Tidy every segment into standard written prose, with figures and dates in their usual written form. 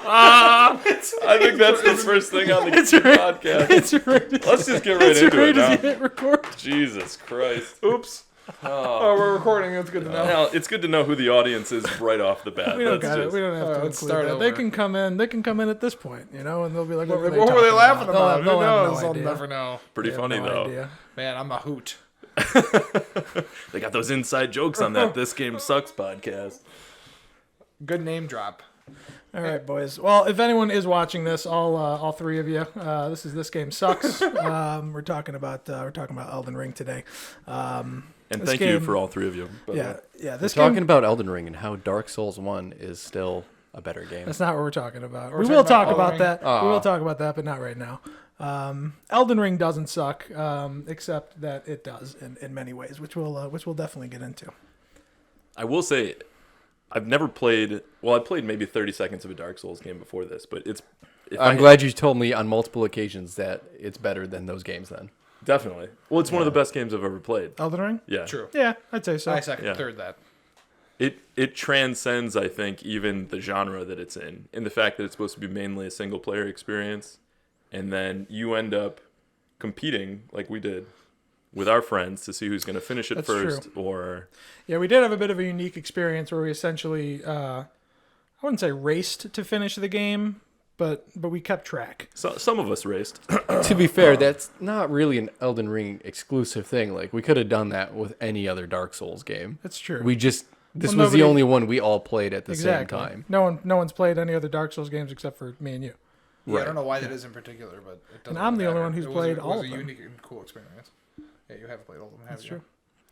I think that's the first thing on the podcast. Let's just get right into it now. Hit record. Jesus Christ. Oops. Oh, we're recording. It's good to know. Now, it's good to know who the audience is right off the bat. We don't got it. We don't have to let's include start that. over. They can come in. They can come in at this point, and they'll be like, What "What were they laughing about? They'll Who have knows? no I'll idea. never know. Pretty They have funny, no though. idea. Man, I'm a hoot. They got those inside jokes on that This Game Sucks podcast. Good name drop. All right, boys. Well, if anyone is watching this, all three of you, this game sucks. We're talking about Elden Ring today. And thank you for all three of you. Yeah. This We're game, talking about Elden Ring and how Dark Souls 1 is still a better game. That's not what we're talking about. We're We talking will about talk Elden about Ring? that. Aw. We will talk about that, but not right now. Elden Ring doesn't suck, except that it does in many ways, which we'll definitely get into. I will say, I've never played. Well, I played maybe 30 seconds of a Dark Souls game before this, but it's. I'm glad you told me on multiple occasions that it's better than those games then. Definitely. Well, it's one of the best games I've ever played. Elden Ring? Yeah. True. Yeah, I'd say so. I second, Yeah. third that. It transcends, I think, even the genre that it's in the fact that it's supposed to be mainly a single player experience, and then you end up competing like we did with our friends to see who's going to finish it That's first. true. Or Yeah, we did have a bit of a unique experience where we essentially, I wouldn't say raced to finish the game, but we kept track. some of us raced. To be fair, that's not really an Elden Ring exclusive thing. Like, we could have done that with any other Dark Souls game. That's true. This Well, was the nobody- only one we all played at the Exactly. same time. No one's played any other Dark Souls games except for me and you. Yeah, I Right. don't know why that is in particular, but it doesn't And I'm the only matter. one who's It was played it all was of a them. unique and cool experience. Yeah, you have played all of them, haven't That's you?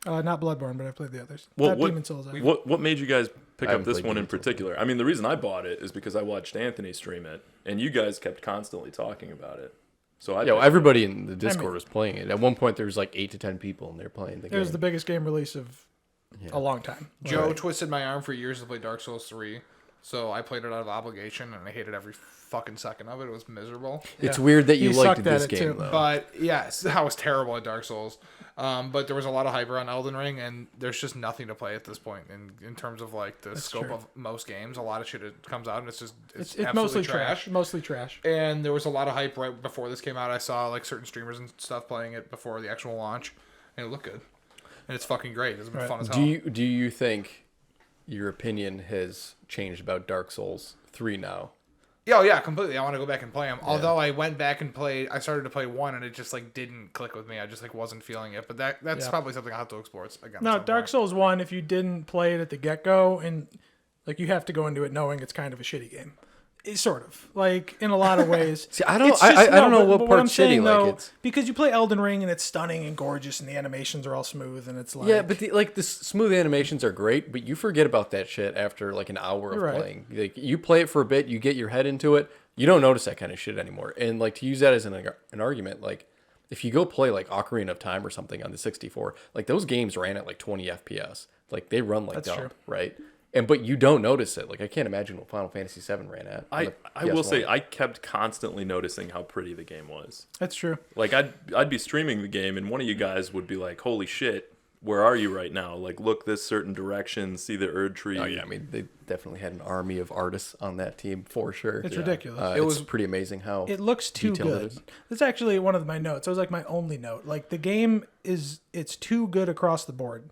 true. Not Bloodborne, but I played the others. Well, Not what- Demon Souls. I- What made you guys pick I up haven't this played one in Demon Souls. particular? I mean, the reason I bought it is because I watched Anthony stream it, and you guys kept constantly talking about it. So I Yeah, well, picked it. everybody in the Discord mean- was playing it. At one point, there was like 8 to 10 people, and they're playing the It game. was the biggest game release of Yeah. a long time. Joe twisted my arm for years to play Dark Souls 3, so I played it out of obligation, and I hated every fucking second of it. It was miserable. It's Yeah. weird that you He liked sucked at this it, game, too. though. But yes, I was terrible at Dark Souls. But there was a lot of hype around Elden Ring, and there's just nothing to play at this point in terms of like the scope true. of most games. A lot of shit comes out, and it's It's absolutely mostly trash. Mostly trash. And there was a lot of hype right before this came out. I saw like certain streamers and stuff playing it before the actual launch, and it looked good. And it's fucking great. It's been Right. fun as hell. Do you think your opinion has changed about Dark Souls 3 now? Yeah, oh, yeah, completely. I want to go back and play them. Although I went back and I started to play 1, and it just like didn't click with me. I just like wasn't feeling it. But that's Yeah. probably something I'll have to explore again. No, at some Dark point. Souls 1, if you didn't play it at the get-go, and like you have to go into it knowing it's kind of a shitty game. It's sort of. Like, in a lot of ways. See, I don't It's I don't know but what I'm part's saying, shitty. Like, though, it's because you play Elden Ring and it's stunning and gorgeous and the animations are all smooth and it's like... yeah, but the smooth animations are great, but you forget about that shit after like an hour of You're right. playing. Like, you play it for a bit, you get your head into it, you don't notice that kind of shit anymore. And like, to use that as an argument, like if you go play like Ocarina of Time or something on the 64, like those games ran at like 20 FPS. Like they run like That's dumb, true. right? But you don't notice it. Like, I can't imagine what Final Fantasy VII ran at. on I the will PS1. say I kept constantly noticing how pretty the game was. That's true. Like I'd be streaming the game, and one of you guys would be like, "Holy shit, where are you right now? Like, look this certain direction, see the Erd tree." Oh yeah, I mean, they definitely had an army of artists on that team for sure. It's ridiculous. It was- was pretty amazing how It looks too detailed it good. is. That's actually one of my notes. It was like my only note. Like the game it's too good across the board.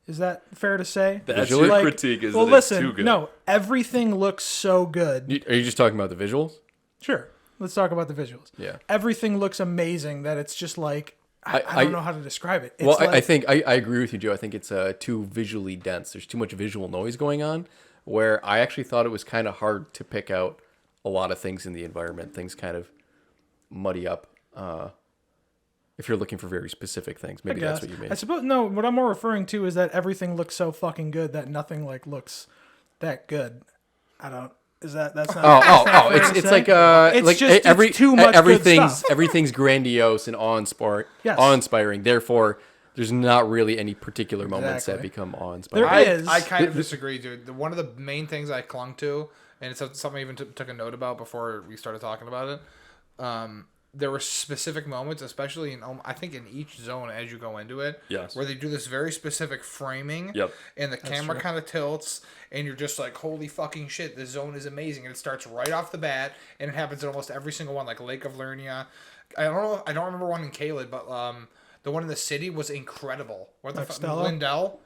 Is that fair to say? That's Visually? your critique. Is well, that listen, it's too good? no, everything looks so good. Are you just talking about the visuals? Sure, let's talk about the visuals. Yeah. Everything looks amazing. That it's just like I I- don't know how to describe it. It's Well, like, I think I agree with you, Joe. I think it's too visually dense. There's too much visual noise going on, where I actually thought it was kind of hard to pick out a lot of things in the environment. Things kind of muddy up. If you're looking for very specific things, maybe that's what you mean. I suppose no. What I'm more referring to is that everything looks so fucking good that nothing like looks that good. I don't. Is that's not? Oh! It's say? like It's like just- it's too much good everything's stuff. everything's grandiose and Yes. awe-inspiring. Therefore, there's not really any particular moments that Exactly. become awe-inspiring. There is. I kind of disagree, dude. One of the main things I clung to, and it's something I even took a note about before we started talking about it. there were specific moments, especially in I think in each zone as you go into it, Yes. where they do this very specific framing, Yep. and the camera kind of tilts, and you're just like, holy fucking shit, this zone is amazing, and it starts right off the bat, and it happens in almost every single one, like Lake of Lernia. I don't remember one in Caelid, but the one in the city was incredible. What the fuck, Stella? Lindell?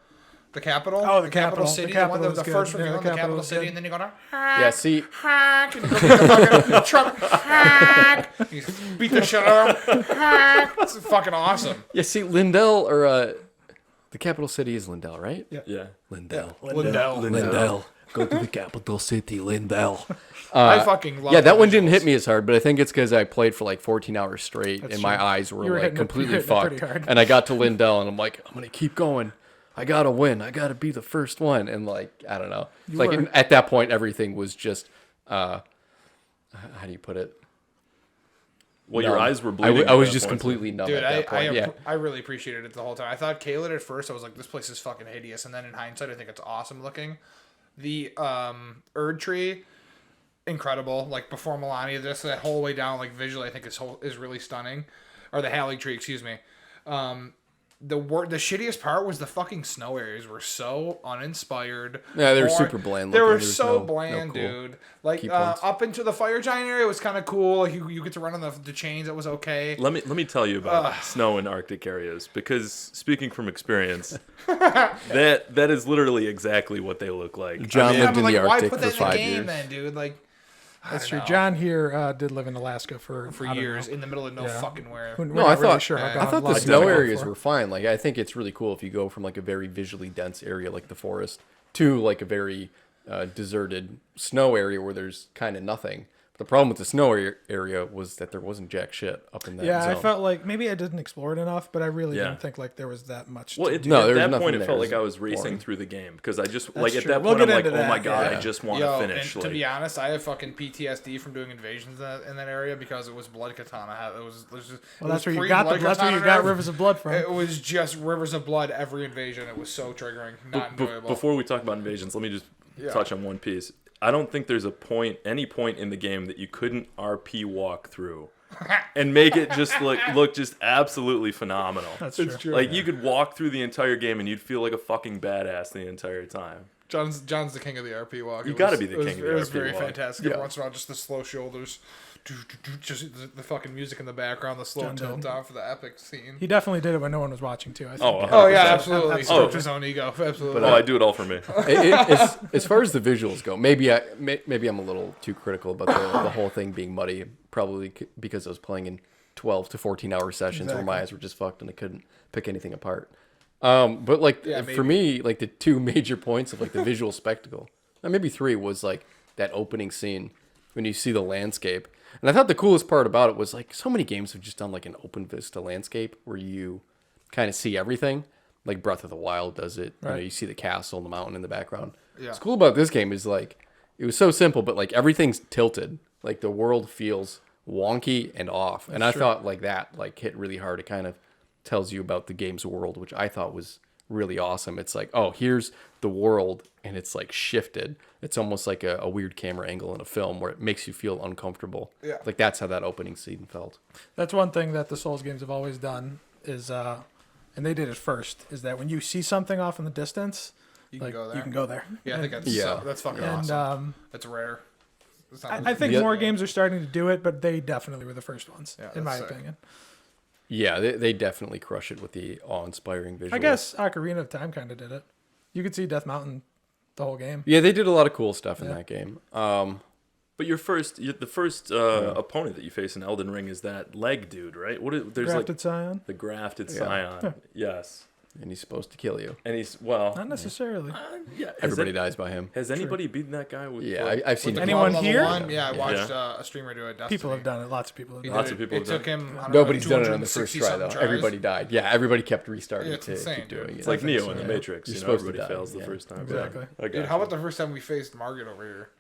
The capital? Oh, the capital. city. The capital the was good. first Yeah, reveal the in the capital capital was city, good. and then you go to Yeah, see, hack, and you go beat the fucking Trump hack. You beat the shit out of him. Hack. It's fucking awesome. yeah, see, Lindell or the capital city is Lindell, right? Yeah. Lindell. Lindell. Go to the capital city, Lindell. I fucking love Yeah, that the one didn't hit visuals. me as hard, but I think it's because I played for like 14 hours straight, and my true. eyes were You were like hitting it- completely hitting it pretty fucked. hard. And I got to Lindell, and I'm like, I'm gonna keep going. I gotta win. I gotta be the first one. And like, I don't know. Like were. at that point, everything was just, how do you put it? Well, your Numb. eyes were bleeding. I was at that just point, completely numb Dude, at that point. Yeah. I really appreciated it the whole time. I thought Caelid at first, I was like, this place is fucking hideous. And then in hindsight, I think it's awesome looking. The Erd Tree, incredible. Like before Melania, just that whole way down, like visually, I think is really stunning. Or the Hallig Tree, excuse me. The shittiest part was the fucking snow areas were so uninspired. Yeah, they were boring. super bland They looking. were There was so no bland, cool dude. Like key points. up into the fire giant area was kind of cool. Like you get to run on the chains. That was okay. Let me tell you about snow in Arctic areas, because speaking from experience, that is literally exactly what they look like. John Yeah, lived but in like, the why Arctic put for that in the 5 game years. then, dude? Like That's true. know. John here did live in Alaska for I don't years know. in the middle of no Yeah. fucking where. We're No, not I really thought sure how I God I thought the logged snow that areas for. were fine. Like I think it's really cool if you go from like a very visually dense area like the forest to like a very deserted snow area where there's kind of nothing. The problem with the snow area was that there wasn't jack shit up in that Yeah, zone. I felt like maybe I didn't explore it enough, but I really Yeah. didn't think like there was that much. Well, to it, do. No, at there was that nothing point, it there. felt It like was I was racing boring. through the game, because I just like at true. that We'll point I'm get like, into oh my that, god, yeah. I just want to Yo, finish. and to Like, be honest, I have fucking PTSD from doing invasions in that area because it was Blood Katana. It was just, Well, that's where you got Rivers of Blood from. It was just Rivers of Blood every invasion. It was so triggering, not enjoyable. before we talk about invasions, let me just touch on one piece. I don't think there's any point in the game that you couldn't RP walk through and make it just look just absolutely phenomenal. That's true. Like you could walk through the entire game and you'd feel like a fucking badass the entire time. John's the king of the RP walk. You It gotta was- be the it was- king of the It was RP very walk. fantastic. Every once in a while, just the slow shoulders, just the fucking music in the background, the slow John tilt did. down for the epic scene. He definitely did it when no one was watching too. I think. Oh, Oh yeah, 100%. absolutely. Stroked his own ego. Absolutely. Oh, I do it all for me. As far as the visuals go, maybe I'm a little too critical about the whole thing being muddy. Probably because I was playing in 12 to 14 hour sessions where my eyes were just fucked and I couldn't pick anything apart. But like Yeah, for me, like the two major points of like the visual spectacle, maybe three, was like that opening scene when you see the landscape. And I thought the coolest part about it was like so many games have just done like an open vista landscape where you kind of see everything. Like Breath of the Wild does it. Right. You know, you see the castle and the mountain in the background. Yeah. What's cool about this game is like it was so simple, but like everything's tilted. Like the world feels wonky and off. And I thought like that like hit really hard. It kind of tells you about the game's world, which I thought was really awesome. It's like, oh, here's the world, and it's like shifted. It's almost like a weird camera angle in a film where it makes you feel uncomfortable. Yeah. Like that's how that opening scene felt. That's one thing that the Souls games have always done is, and they did it first, is that when you see something off in the distance, You can go there. You can go there. Yeah, I think that's Yeah. that's fucking And awesome. That's rare. It's not- I think The- more games are starting to do it, but they definitely were the first ones, Yeah, in my that's sick. opinion. Yeah, they definitely crush it with the awe-inspiring visuals. I guess Ocarina of Time kind of did it. You could see Death Mountain the whole game. Yeah, they did a lot of cool stuff in Yeah. that game. But the first opponent that you face in Elden Ring is that leg dude, right? There's Grafted like Scion? the grafted Yeah. scion. Yes, And he's supposed to kill you. and he's Not necessarily. yeah. Everybody dies by him. Has anybody beaten that guy with? Yeah, like, I've seen the Anyone club here? level one, yeah, I watched Yeah. a streamer do it. Destiny. People have done it. Lots of people have He done did Lots it. of people It have took done him. I don't Nobody's know, done it on the first try, though. 260-something tries. Everybody died. Yeah, everybody kept restarting Yeah, it's to insane, keep doing dude. it. It's like Neo in the Yeah. Matrix. You're You know, supposed to everybody die, fails the yeah. first time. Exactly. I Dude, got how you. about the first time we faced Margaret over here?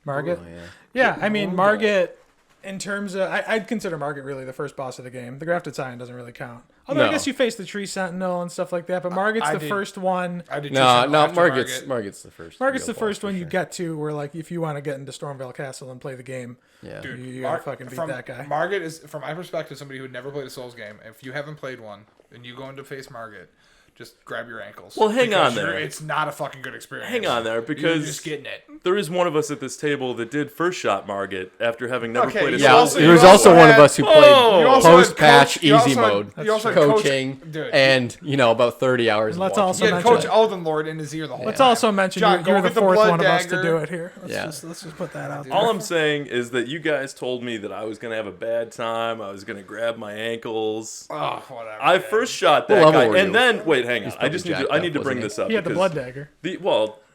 Margaret? Oh, yeah. Yeah, I mean, Margaret, In terms of, I'd consider Margit really the first boss of the game. The Grafted Scion doesn't really count. Although I No. guess you face the Tree Sentinel and stuff like that, but Margit's I the did- first one. I did No, Tristan no, after Margit's the first. Margit's real the first boss for one you sure. get to where, like, if you want to get into Stormvale Castle and play the game, Yeah. Dude, you gotta fucking beat that guy. Margit is, from my perspective, somebody who had never played a Souls game. If you haven't played one and you go into face Margit, just grab your ankles. Well, hang Because on there. It's not a fucking good experience. Hang on there, You're because just getting it. there is one of us at this table that did first shot Margit after having never Okay, played a you Yeah, Souls also- game. there was you also one of had- us who Oh! played You also had post-patch coach- you also easy had- mode, you also had coach- coaching, dude. and about 30 hours. Let's of also You watching had mention- Coach Elden Lord in his ear the whole Let's time. also mention John, you go were the get the fourth blood one of us to dagger. do it here. Yeah. Let's just put that out there. All I'm saying is that you guys told me that I was going to have a bad time. I was going to grab my ankles. Oh, whatever. I man. first shot What that level guy, were and you? then wait, hang on. I probably just need jacked to. I up, need to bring wasn't he? this up. He had the because blood dagger.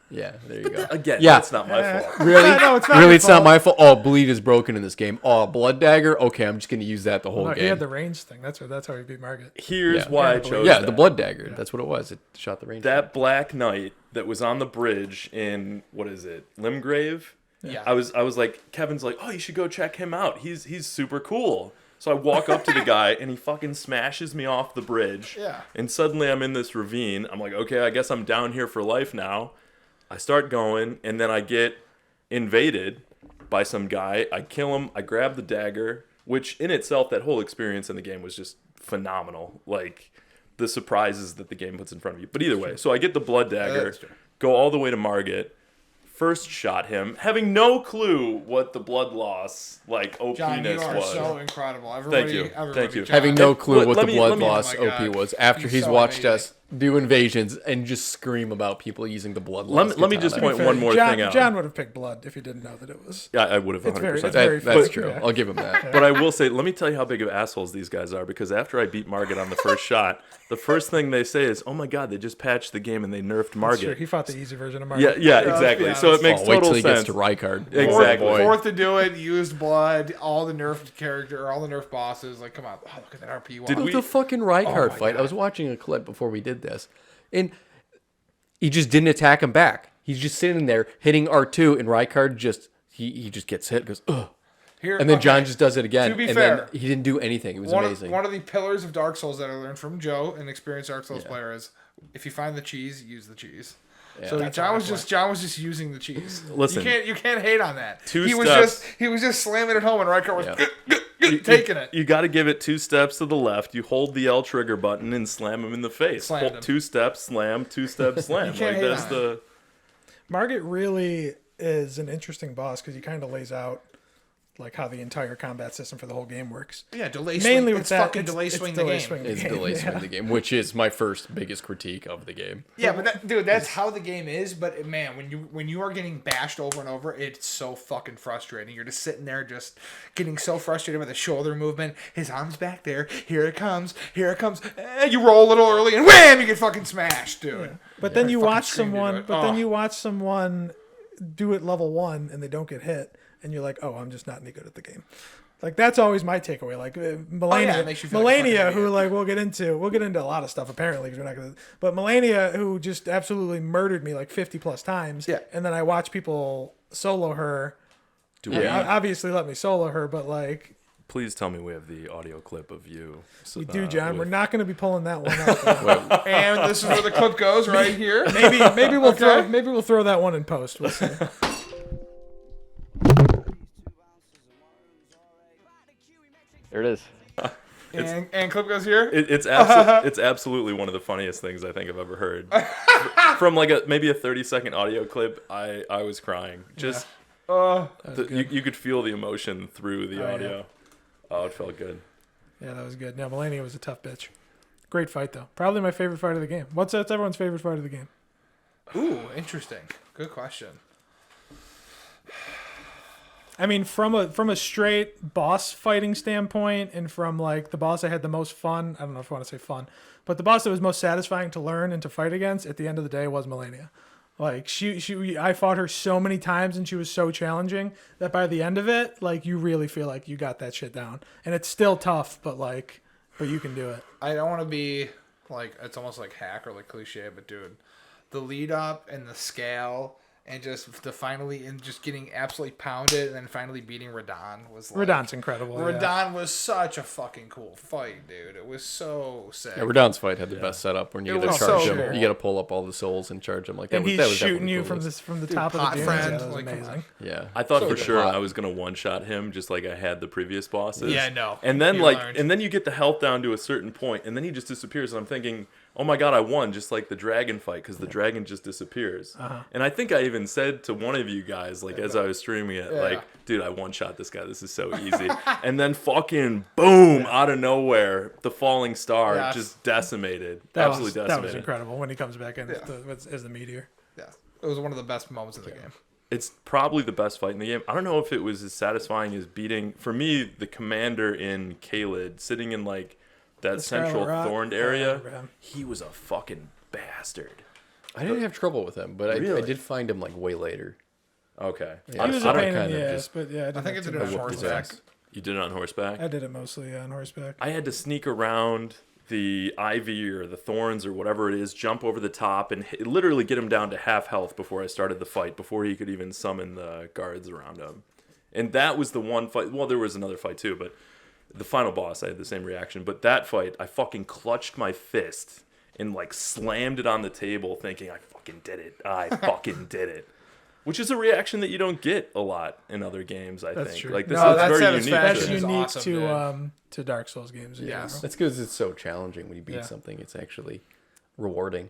Yeah, there you go. Again, Yeah. that's not my fault. Really? No, it's not really, your it's not fault. my fault. Oh, bleed is broken in this game. Oh, blood dagger. Okay, I'm just gonna use that the whole No, game. he had the range thing. That's how he beat Margit. Here's Yeah. why I Yeah, chose yeah, that. the blood dagger. That's what it was. It shot the range. That Black Knight that was on the bridge in what is it, Limgrave? Yeah. I was like, Kevin's like, oh, you should go check him out. He's super cool. So I walk up to the guy and he fucking smashes me off the bridge. Yeah. And suddenly I'm in this ravine. I'm like, okay, I guess I'm down here for life now. I start going and then I get invaded by some guy. I kill him. I grab the dagger, which in itself, that whole experience in the game was just phenomenal. Like the surprises that the game puts in front of you. But either way, so I get the blood dagger, That's true. go all the way to Margit. First shot him, having no clue what the blood loss, like, John, you OP-ness are was. so incredible. Everybody, you. everybody, Thank you. John. Having no clue Let- what let the me- blood let me- oh loss my God. OP was after He's he's so watched amazing. us do invasions and just scream about people using the blood loss. Let me just katana. point one more John, thing out. John would have picked blood if he didn't know that it was. Yeah, I would have It's 100%. very- it's very That's But- true. yeah. I'll give him that. But I will say, let me tell you how big of assholes these guys are, because after I beat Margit on the first shot, the first thing they say is, oh my god, they just patched the game and they nerfed Sure, Margit. he fought the easy version of Yeah, Margit. yeah, let's exactly. be So it honest. makes Oh, wait total till he gets sense. to Rykard. Exactly. Oh, boy. Fourth to do it, used blood, all the nerfed character, all the nerfed bosses. Like, come on, oh, look at that RP. Did walk. we- The fucking Rykard my fight. God. I was watching a clip before we did this, and he just didn't attack him back. He's just sitting there hitting R2, and Rykard just he just gets hit, goes ugh, Here, and then okay, John just does it again, To be and fair, then he didn't do anything. It was one amazing. Of the pillars of Dark Souls that I learned from Joe, an experienced Dark Souls player, is if you find the cheese, use the cheese. So That's John how I was just using the cheese. Listen. you can't hate on that. Two he was steps. just slamming it home, and Riker was Yeah. taking it. You got to give it 2 steps to the left. You hold the L trigger button and slam him in the face. Slammed Hold him. 2 steps, slam. 2 steps, slam. can't Like hate that's on the. Margit really is an interesting boss because he kind of lays out like how the entire combat system for the whole game works. Yeah, delay Mainly swing. with It's that, fucking delay swing the delay game. swing the It's game, delay yeah. swing the game, which is my first biggest critique of the game. Yeah, but that's how the game is. But man, when you are getting bashed over and over, it's so fucking frustrating. You're just sitting there, just getting so frustrated with the shoulder movement. His arm's back there. Here it comes. Here it comes. You roll a little early, and wham! You get fucking smashed, dude. But then you fucking watch screamed into someone. it. But then Oh. you watch someone do it level 1 and they don't get hit, and you're like, oh, I'm just not any good at the game. Like that's always my takeaway. Like Melania, it makes you feel like a Melania, fucking who idiot. like we'll get into a lot of stuff apparently because we're not gonna. But Melania, who just absolutely murdered me like 50 plus times. Yeah. And then I watch people solo her. Do I mean, we, obviously let me solo her, but like please tell me we have the audio clip of you. we do, John. We're with- not going to be pulling that one up. And this is where the clip goes right here. maybe we'll Okay. throw throw that one in post. We'll see. There it is. And clip goes here. It's absolutely one of the funniest things I think I've ever heard. From like maybe a 30-second audio clip, I was crying. Just you could feel the emotion through the audio. Oh, it felt good. Yeah, that was good. Yeah, Melania was a tough bitch. Great fight though. Probably my favorite fight of the game. What's everyone's favorite fight of the game? Ooh, interesting. Good question. I mean, from a straight boss fighting standpoint, and from like the boss I had the most fun. I don't know if I want to say fun, but the boss that was most satisfying to learn and to fight against at the end of the day was Melania. Like I fought her so many times and she was so challenging that by the end of it, like you really feel like you got that shit down. And it's still tough, but you can do it. I don't want to be like, it's almost like hack or like cliche, but dude, the lead up and the scale and just getting absolutely pounded, and then finally beating Radahn was like, Radahn's incredible. Radahn was such a fucking cool fight, dude. It was so sick. Yeah, Radahn's fight had the best setup when you It got to was charge so him. cool. You got to pull up all the souls and charge him like that. And was, he's that was shooting definitely you the from coolest. the Dude, top of the pot dunes. friend, Yeah, that was like, come on. amazing. Yeah, I thought So for good sure plot. I was gonna one shot him just like I had the previous bosses. Yeah, no. And then You like, learned. and then you get the health down to a certain point, and then he just disappears. And I'm thinking, oh my god, I won, just like the dragon fight, because the dragon just disappears. And I think I even said to one of you guys, like as I was streaming it, like, dude, I one shot this guy. This is so easy. And then fucking boom, out of nowhere, the falling star Yes. just decimated, That absolutely was decimated. incredible when he comes back in as the meteor. Yeah, it was one of the best moments in the game. It's probably the best fight in the game. I don't know if it was as satisfying as beating, for me, the commander in Caelid, sitting in like that central Scarlet Rock? thorned area. Yeah. He was a fucking bastard. I didn't have trouble with him, but I Really? did find him like way later. Okay. Yeah. He was I a don't pain in kind the of ass, just- but yeah, I think I did it on whooped his horseback. ass. You did it on horseback? I did it mostly on horseback. I had to sneak around the ivy or the thorns or whatever it is, jump over the top, and literally get him down to half health before I started the fight, before he could even summon the guards around him. And that was the one fight. Well, there was another fight too, but the final boss, I had the same reaction. But that fight, I fucking clutched my fist and like slammed it on the table, thinking, I fucking did it. I fucking did it. Which is a reaction that you don't get a lot in other games, I That's think. true. Like this No, is that very unique. satisfaction That's to- is unique awesome, to Dark Souls games. in Yes. general. That's because it's so challenging when you beat Yeah. something. It's actually rewarding.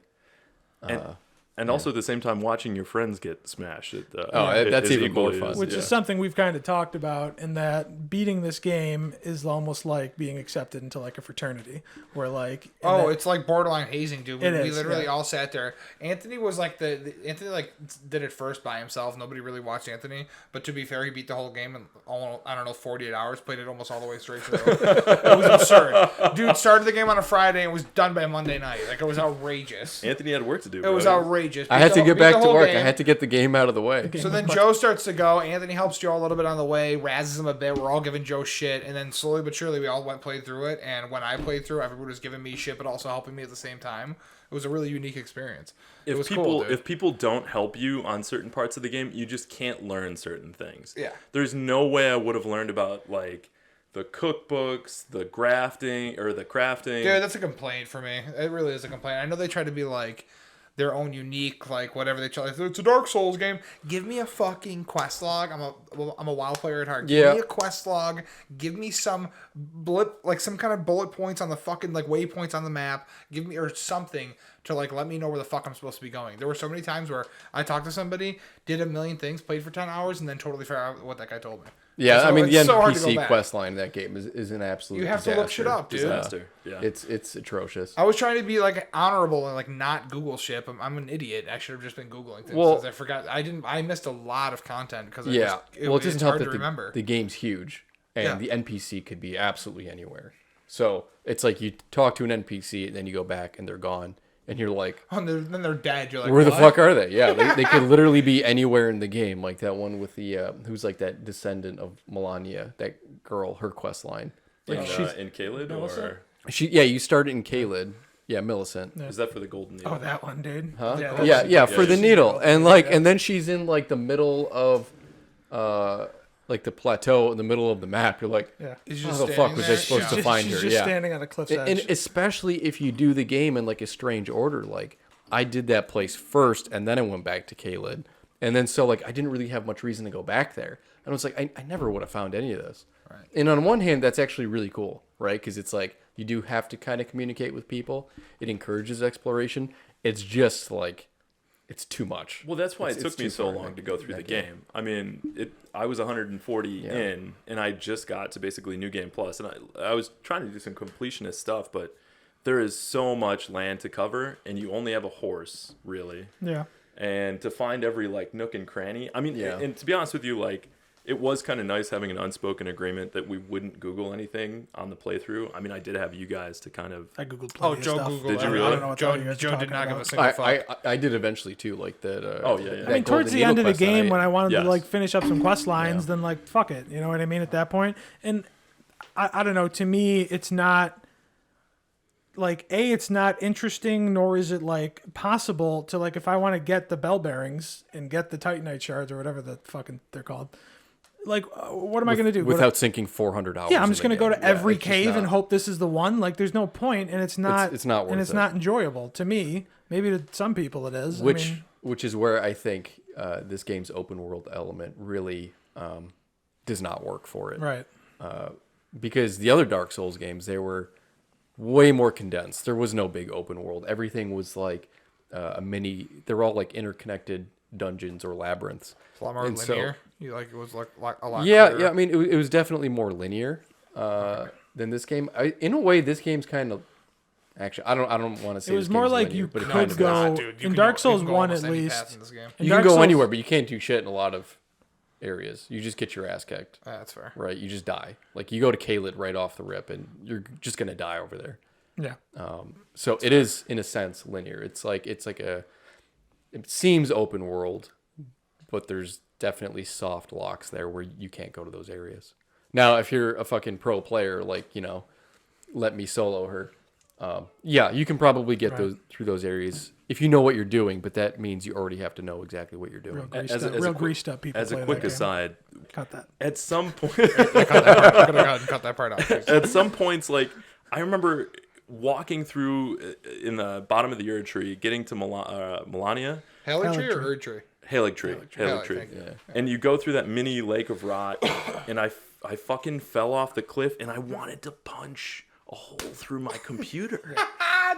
And also at the same time, watching your friends get smashed. That's is even more equally fun. as- Which yeah. is something we've kind of talked about, in that beating this game is almost like being accepted into like a fraternity, where like It's like borderline hazing, dude. We, It we is, literally yeah. all sat there. Anthony was like Anthony like did it first by himself. Nobody really watched Anthony, but to be fair, he beat the whole game in almost, I don't know, 48 hours. Played it almost all the way straight through. It was absurd. Dude started the game on a Friday and was done by Monday night. Like, it was outrageous. Anthony had work to do. It was bro. outrageous. I had to Beat get the back to whole work. I game. had to get the game out of the way. So then Joe starts to go. Anthony helps Joe a little bit on the way, razzes him a bit. We're all giving Joe shit, and then slowly but surely we all played through it. And when I played through, everybody was giving me shit, but also helping me at the same time. It was a really unique experience. It was cool, dude. If people don't help you on certain parts of the game, you just can't learn certain things. Yeah. There's no way I would have learned about like the cookbooks, the grafting or the crafting. Dude, that's a complaint for me. It really is a complaint. I know they try to be like their own unique, like whatever they try. Like, it's a Dark Souls game. Give me a fucking quest log. I'm a WoW player at heart. Give Yeah. me a quest log. Give me some some kind of bullet points on the fucking like waypoints on the map. Give me or something to like let me know where the fuck I'm supposed to be going. There were so many times where I talked to somebody, did a million things, played for 10 hours, and then totally forgot out what that guy told me. Yeah, So I mean the it's so hard to go NPC back. quest line in that game is an absolute. You have to look shit disaster. up, dude. Disaster. Yeah. It's atrocious. I was trying to be like honorable and like not Google shit. I'm an idiot. I should have just been Googling things. Well- 'Cause I forgot. I missed a lot of content because Yeah, well, it doesn't it's help hard that to remember. the game's huge and Yeah. the NPC could be absolutely anywhere. So it's like you talk to an NPC and then you go back and they're gone, and you're like, And then they're dead. You're like, where the what? fuck are they? Yeah, they could literally be anywhere in the game. Like that one with the who's like that descendant of Melania, that girl, her quest line. in, she's- in Caelid Millicent? or You start it in Caelid. Yeah, Millicent. is that for the golden needle? Oh, that one, dude. Huh? Yeah, Yeah, that's- for the she's- needle. And like and then she's in like the middle of like the plateau in the middle of the map. You're like, Yeah. He's how just the fuck standing was I there? supposed Yeah. to find She's her? just Yeah. standing on a cliff's edge. And especially if you do the game in like a strange order, like I did that place first and then I went back to Caelid. And then so like I didn't really have much reason to go back there. And I was like, I never would have found any of this. Right. And on one hand, that's actually really cool, right? Because it's like you do have to kind of communicate with people. It encourages exploration. It's just like it's too much. Well, that's why It's- it took it's me too so far long in to go through the that game. game. I mean, I was 140 Yeah. in, and I just got to basically New Game Plus, and I was trying to do some completionist stuff, but there is so much land to cover, and you only have a horse, really. Yeah. And to find every like nook and cranny. I mean, Yeah. and to be honest with you, like it was kind of nice having an unspoken agreement that we wouldn't Google anything on the playthrough. I mean, I did have you guys to kind of. I googled Oh, plenty Joe of stuff. Googled. Did you I really? don't know what Joe- Joe Joe did not give a talking single fuck. I did eventually too, like that. Oh, yeah, yeah. that I mean, towards Golden the end Needle of the quest game, line. when I wanted Yes. to like finish up some quest lines, Yeah. then like fuck it, you know what I mean? At that point, and I don't know. To me, it's not. like it's not interesting, nor is it like possible to like if I want to get the bell bearings and get the Titanite shards or whatever the fucking they're called. Like, what am I going to do? Without sinking 400 hours? Yeah, I'm just going to go to every it's just cave and not- hope this is the one. Like, there's no point, and it's not. It's not worth and it's it. not enjoyable to me. Maybe to some people it is. Which is where I think this game's open world element really does not work for it. Right. Because the other Dark Souls games, they were way more condensed. There was no big open world. Everything was like a mini. They're all like interconnected dungeons or labyrinths. It's a lot more And so- linear. You like it was like a lot. Yeah, clearer. yeah. I mean, it was definitely more linear than this game. In a way, this game's kind of. Actually, I don't want to say It was this more game's like linear, you but it could kind of go is. Nah, dude, you in can Dark go- Souls you can go 1 almost at any least. path in this game. In You Dark can go Souls- anywhere, but you can't do shit in a lot of areas. You just get your ass kicked. That's fair. Right, you just die. Like you go to Caelid right off the rip, and you're just gonna die over there. Yeah. So it is, in a sense, linear. It's like a. It seems open world, but there's definitely soft locks there where you can't go to those areas. Now, if you're a fucking pro player, like let me solo her. Yeah, you can probably get those through those areas if you know what you're doing, but that means you already have to know exactly what you're doing. Real greased up people. As a play quick that game. aside, Cut that. at some point, I'm gonna cut that part out. Please. at some points, like I remember walking through in the bottom of the Erd tree, getting to Melania. Halig tree or tree. Erd tree? Halig tree. Halig, tree. thank you. Yeah. And you go through that mini lake of rot, and I fucking fell off the cliff, and I wanted to punch a hole through my computer.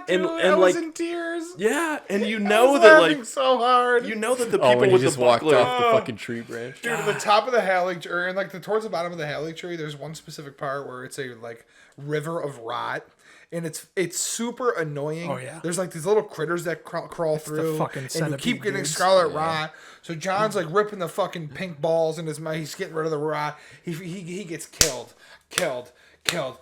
Dude, And I was like- in tears. Yeah, and you I know was that laughing like so hard. you know that the Oh, people when you with just the walked buckler, off the fucking tree branch. Dude, at the top of the Halig tree, or in like towards the bottom of the Halig tree, there's one specific part where it's a like river of rot, and it's super annoying. Oh, yeah. There's like these little critters that crawl through, fucking and you centipede keep getting dudes. scarlet rot. So John's like ripping the fucking pink balls in his mouth. He's getting rid of the rot. He gets killed.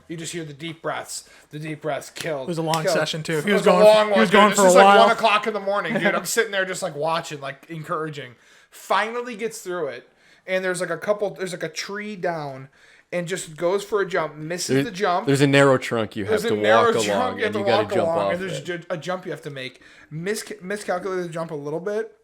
You just hear the deep breaths. Killed. It was a long session, too. He It was was going- a long he one. was Dude. going This for a is like while. 1:00 in the morning, dude. I'm sitting there just like watching, like encouraging. Finally gets through it, and there's like a tree down, and just goes for a jump, misses the jump. There's a narrow trunk you have There's to a narrow walk jump, along, you have and to you got walk to jump along, off and there's it. a jump you have to make. Miscalculated the jump a little bit,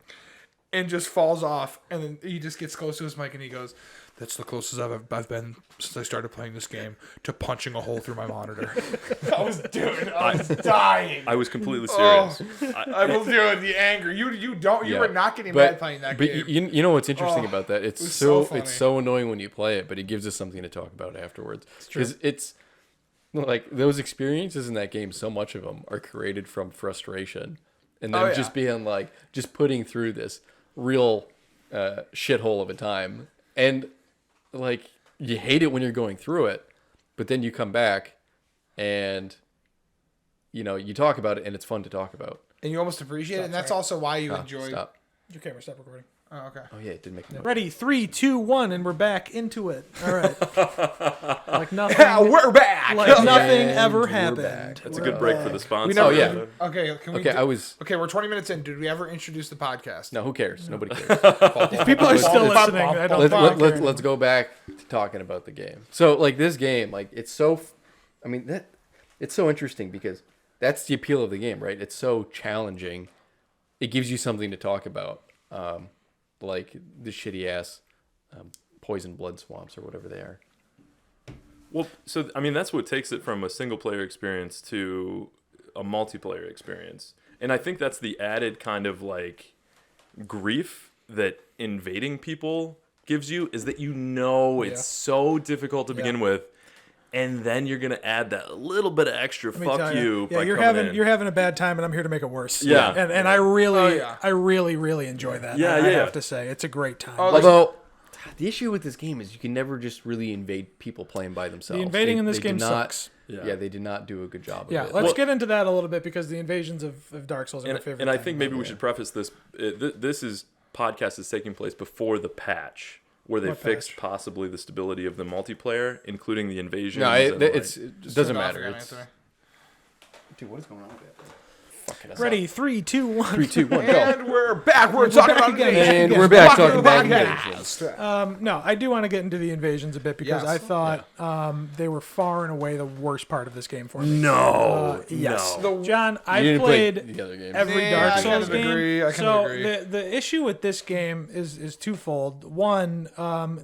and just falls off, and then he just gets close to his mic, and he goes, "That's the closest I've been since I started playing this game to punching a hole through my monitor." I was dying. I was completely Oh. serious. I was doing the anger. You Yeah. were not getting mad playing that but game. you know what's interesting Oh, about that? It's it was so funny. it's so annoying when you play it, but it gives us something to talk about afterwards. Because it's like those experiences in that game. So much of them are created from frustration, and then Oh, yeah. just being like just putting through this real shithole of a time, and like you hate it when you're going through it, but then you come back, and you talk about it, and it's fun to talk about. And you almost appreciate it, and that's also why you enjoy. Stop. Your camera, stop recording. Oh, okay. Oh yeah, it did make me. Ready? 3, 2, 1, and we're back into it. All right. Like nothing. We're back. Like nothing And ever we're happened. back. That's a good break for the sponsor. We never. Oh, yeah. Okay. Can we? Okay, I was. Okay, we're 20 minutes in. Did we ever introduce the podcast? No, who cares? Nobody cares. If people are still listening, I don't Let's go back to talking about the game. So, like this game, like it's so. I mean it's so interesting because that's the appeal of the game, right? It's so challenging. It gives you something to talk about, like the shitty ass poison blood swamps or whatever they are. Well, so I mean, that's what takes it from a single player experience to a multiplayer experience, and I think that's the added kind of like grief that invading people gives you is that it's so difficult to begin with, and then you're gonna add that little bit of extra Let me fuck tell you. Yeah, by you're coming having in. you're having a bad time, and I'm here to make it worse. Yeah. and I really, yeah. I really enjoy that. Yeah, I yeah. have to say, it's a great time. Oh, Although the issue with this game is you can never just really invade people playing by themselves. The invading in this did game not- sucks. Yeah, they did not do a good job of Yeah, it. let's Well- get into that a little bit because the invasions of Dark Souls are my favorite. And I thing. think maybe we should preface this. This podcast is taking place before the patch where they What fixed patch? possibly the stability of the multiplayer, including the invasions. No, and, it doesn't Turn it off matter. again, It's, Anthony. dude, what is going on with that? fucking us Ready? up. 3, 2, 1. 3, 2, 1, go. And we're back. We're talking back about again. invasion. And we're back Welcome talking to the about podcast. No, I do want to get into the invasions a bit because Yes. I thought they were far and away the worst part of this game for me. No. Yes. No. John, You I didn't play played the other games. every Yeah, Dark I kind Souls of game. agree. I kind so of agree. the issue with this game is twofold. One,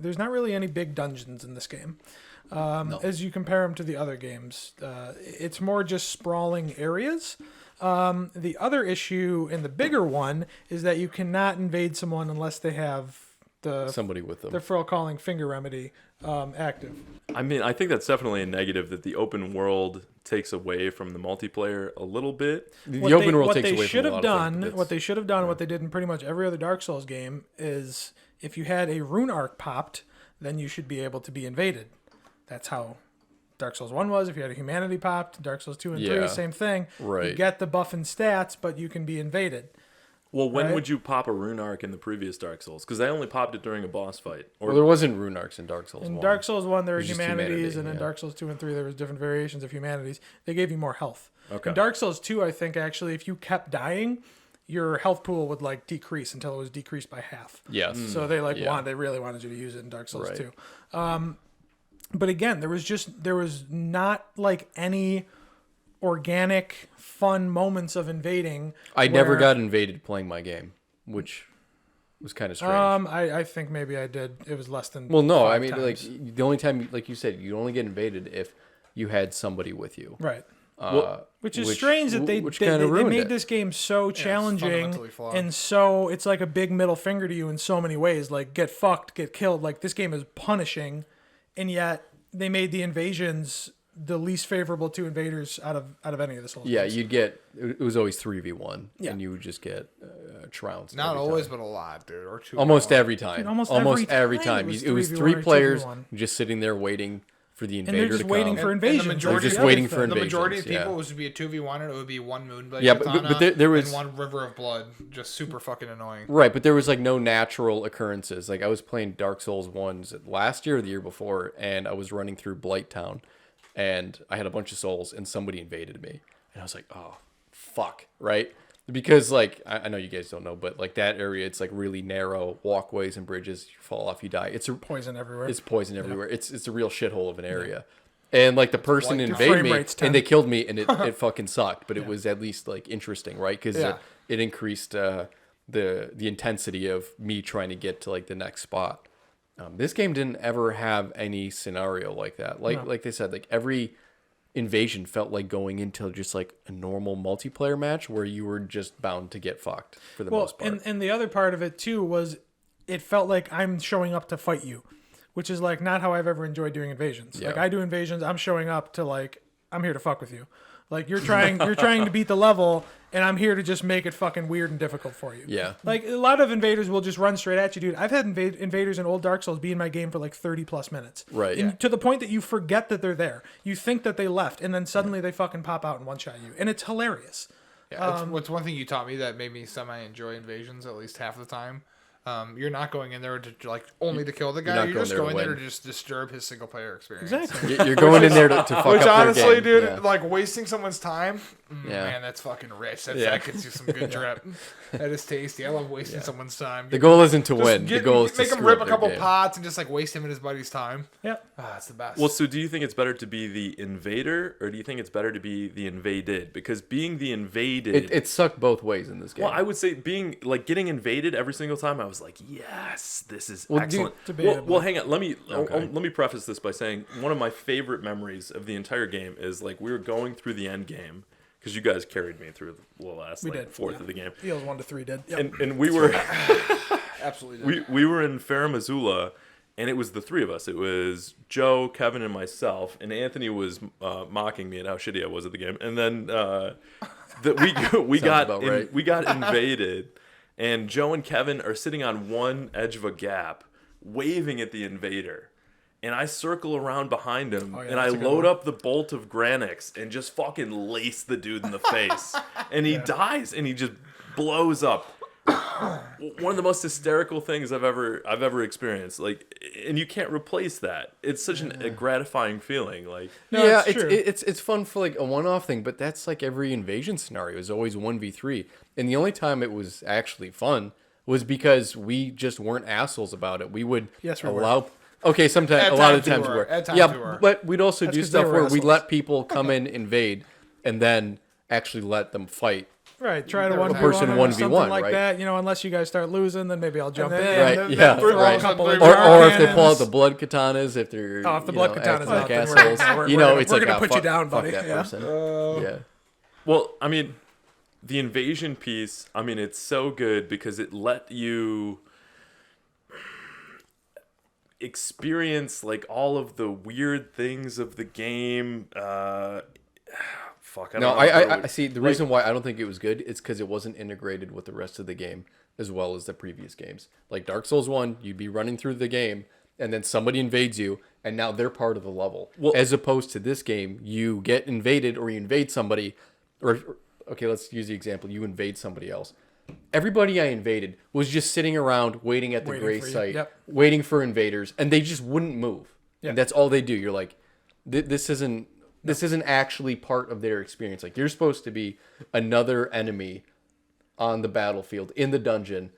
there's not really any big dungeons in this game. As you compare them to the other games, it's more just sprawling areas. The other issue, and the bigger one, is that you cannot invade someone unless they have Somebody with them. the Furl Calling Finger Remedy active. I mean, I think that's definitely a negative that the open world takes away from the multiplayer a little bit. The open world takes away from a lot of things, but What they should have done, what they did in pretty much every other Dark Souls game, is if you had a rune arc popped, then you should be able to be invaded. That's how Dark Souls 1 was. If you had a humanity popped, Dark Souls 2 and 3, Yeah. same thing. Right. You get the buff and stats, but you can be invaded. Well, when Right. would you pop a rune arc in the previous Dark Souls? Because I only popped it during a boss fight. Well, there wasn't rune arcs in Dark Souls In 1. Dark Souls 1, there were It was just humanities, humanity, and in yeah. Dark Souls 2 and 3, there was different variations of humanities. They gave you more health. Okay. In Dark Souls 2, I think, actually, if you kept dying, your health pool would, like, decrease until it was decreased by half. Yes. So they Yeah. they really wanted you to use it in Dark Souls Right. 2. But again, there was not like any organic fun moments of invading. I never where- got invaded playing my game, which was kind of strange. I think maybe I did. It was less than. well, no, 5 I mean, times. like, the only time, like you said, you only get invaded if you had somebody with you. Right. Which is which- strange that which they kinda ruined made it. this game so challenging fundamentally flawed. and so it's like a big middle finger to you in so many ways. Like get fucked, get killed. Like this game is punishing, and yet they made the invasions the least favorable to invaders out of any of the Souls Yeah, games. you'd get, it was always 3v1, Yeah. and you would just get trounced. Not every always, time. but a lot, dude. Or two. Almost every time. Dude, almost almost every every time time. it was It was 3v1 three or players 2v1. just sitting there waiting for the and invader they're just to waiting come. for And the invasions. majority They're just That's the waiting other for thing. The majority of invasions, people yeah. was to be a 2v1 and it would be one Moonblade Yeah, katana but there was- and one River of Blood. Just super fucking annoying. Right, but there was like no natural occurrences. Like I was playing Dark Souls 1s last year or the year before, and I was running through Blight Town, and I had a bunch of souls, and somebody invaded me, and I was like, oh, fuck, right? Because like I know you guys don't know, but like that area, it's like really narrow walkways and bridges. You fall off, you die. It's Poison everywhere. It's poison everywhere. It's a real shithole of an area. And like the person Like, invaded frame me rate's 10. and they killed me and it fucking sucked, but it was at least like interesting, right? Because Yeah. it increased the intensity of me trying to get to like the next spot. This game didn't ever have any scenario like that. Like they said, like every invasion felt like going into just like a normal multiplayer match where you were just bound to get fucked for the most part. and the other part of it too was it felt like I'm showing up to fight you, which is like not how I've ever enjoyed doing invasions. Like Yeah. I do invasions, I'm showing up to like I'm here to fuck with you. Like you're trying to beat the level, and I'm here to just make it fucking weird and difficult for you. Yeah. Like a lot of invaders will just run straight at you, dude. I've had invaders in old Dark Souls be in my game for like 30 plus minutes. Right, And yeah. to the point that you forget that they're there. You think that they left, and then suddenly they fucking pop out and one shot you, and it's hilarious. Yeah, what's one thing you taught me that made me semi-enjoy invasions at least half the time. You're not going in there to like only to kill the guy. not You're going just there to going there win. to just disturb his single player experience. Exactly. You're going in there to fuck Which up honestly, their game. dude, Yeah. like wasting someone's time. Yeah. Man, that's fucking rich. That Yeah. gets you some good drip. That is tasty. I love wasting someone's time. The goal isn't to Just win. The goal is to make him screw rip up a their couple game. pots and just like waste him and his buddy's time. Yep. Ah, it's the best. Well, so do you think it's better to be the invader, or do you think it's better to be the invaded? Because being the invaded, It sucked both ways in this game. well, I would say being like getting invaded every single time. I was like, yes, this is Well, excellent. debatable. Well, hang on. Let me Okay. let me preface this by saying one of my favorite memories of the entire game is like we were going through the end game because you guys carried me through the last We like, did, fourth yeah. of the game, Eels 1 to 3 did. Yep. and we were. Absolutely. we were in Farum Azula, and it was the three of us. It was Joe, Kevin, and myself. And Anthony was mocking me at how shitty I was at the game. And then we about right. we got invaded, and Joe and Kevin are sitting on one edge of a gap, waving at the invader. And I circle around behind him, yeah, and I that's a good load one. up the bolt of Granix and just fucking lace the dude in the face. And he dies, and he just blows up. one of the most hysterical things I've ever experienced. Like, and you can't replace that. It's such a gratifying feeling. Like, No, yeah, it's true. it's fun for like a one-off thing, but that's like every invasion scenario is always 1v3. And the only time it was actually fun was because we just weren't assholes about it. We would Yes, we were. allow. Okay, sometimes At a lot of times we times we were. were. At times Yeah, we were. but we'd also That's do 'cause they stuff were where we'd assholes. let people come in, invade, and then actually let them fight. Right, try to A 1v1 person or 1v1, something like right? that. You know, unless you guys start losing, then maybe I'll jump in. then- Right, then- yeah, then right. a couple of Or- Or if they pull cannons. out the blood katanas, if they're Oh, if the blood katanas acting like out, then assholes, we're you know, gonna- it's we're like gonna put you fuck, down, fuck buddy. that Yeah. person. Yeah. well, I mean, the invasion piece. I mean, it's so good because it let you experience like all of the weird things of the game. Fuck. I No, don't know I see. The reason why I don't think it was good is because it wasn't integrated with the rest of the game as well as the previous games. Like Dark Souls 1, you'd be running through the game, and then somebody invades you, and now they're part of the level. Well- as opposed to this game, you get invaded or you invade somebody, or okay, let's use the example. You invade somebody else. Everybody I invaded was just sitting around waiting at the Waiting gray for you. site, Yep. waiting for invaders, and they just wouldn't move. Yeah. And that's all they do. You're like, this isn't actually part of their experience. Like you're supposed to be another enemy on the battlefield in the dungeon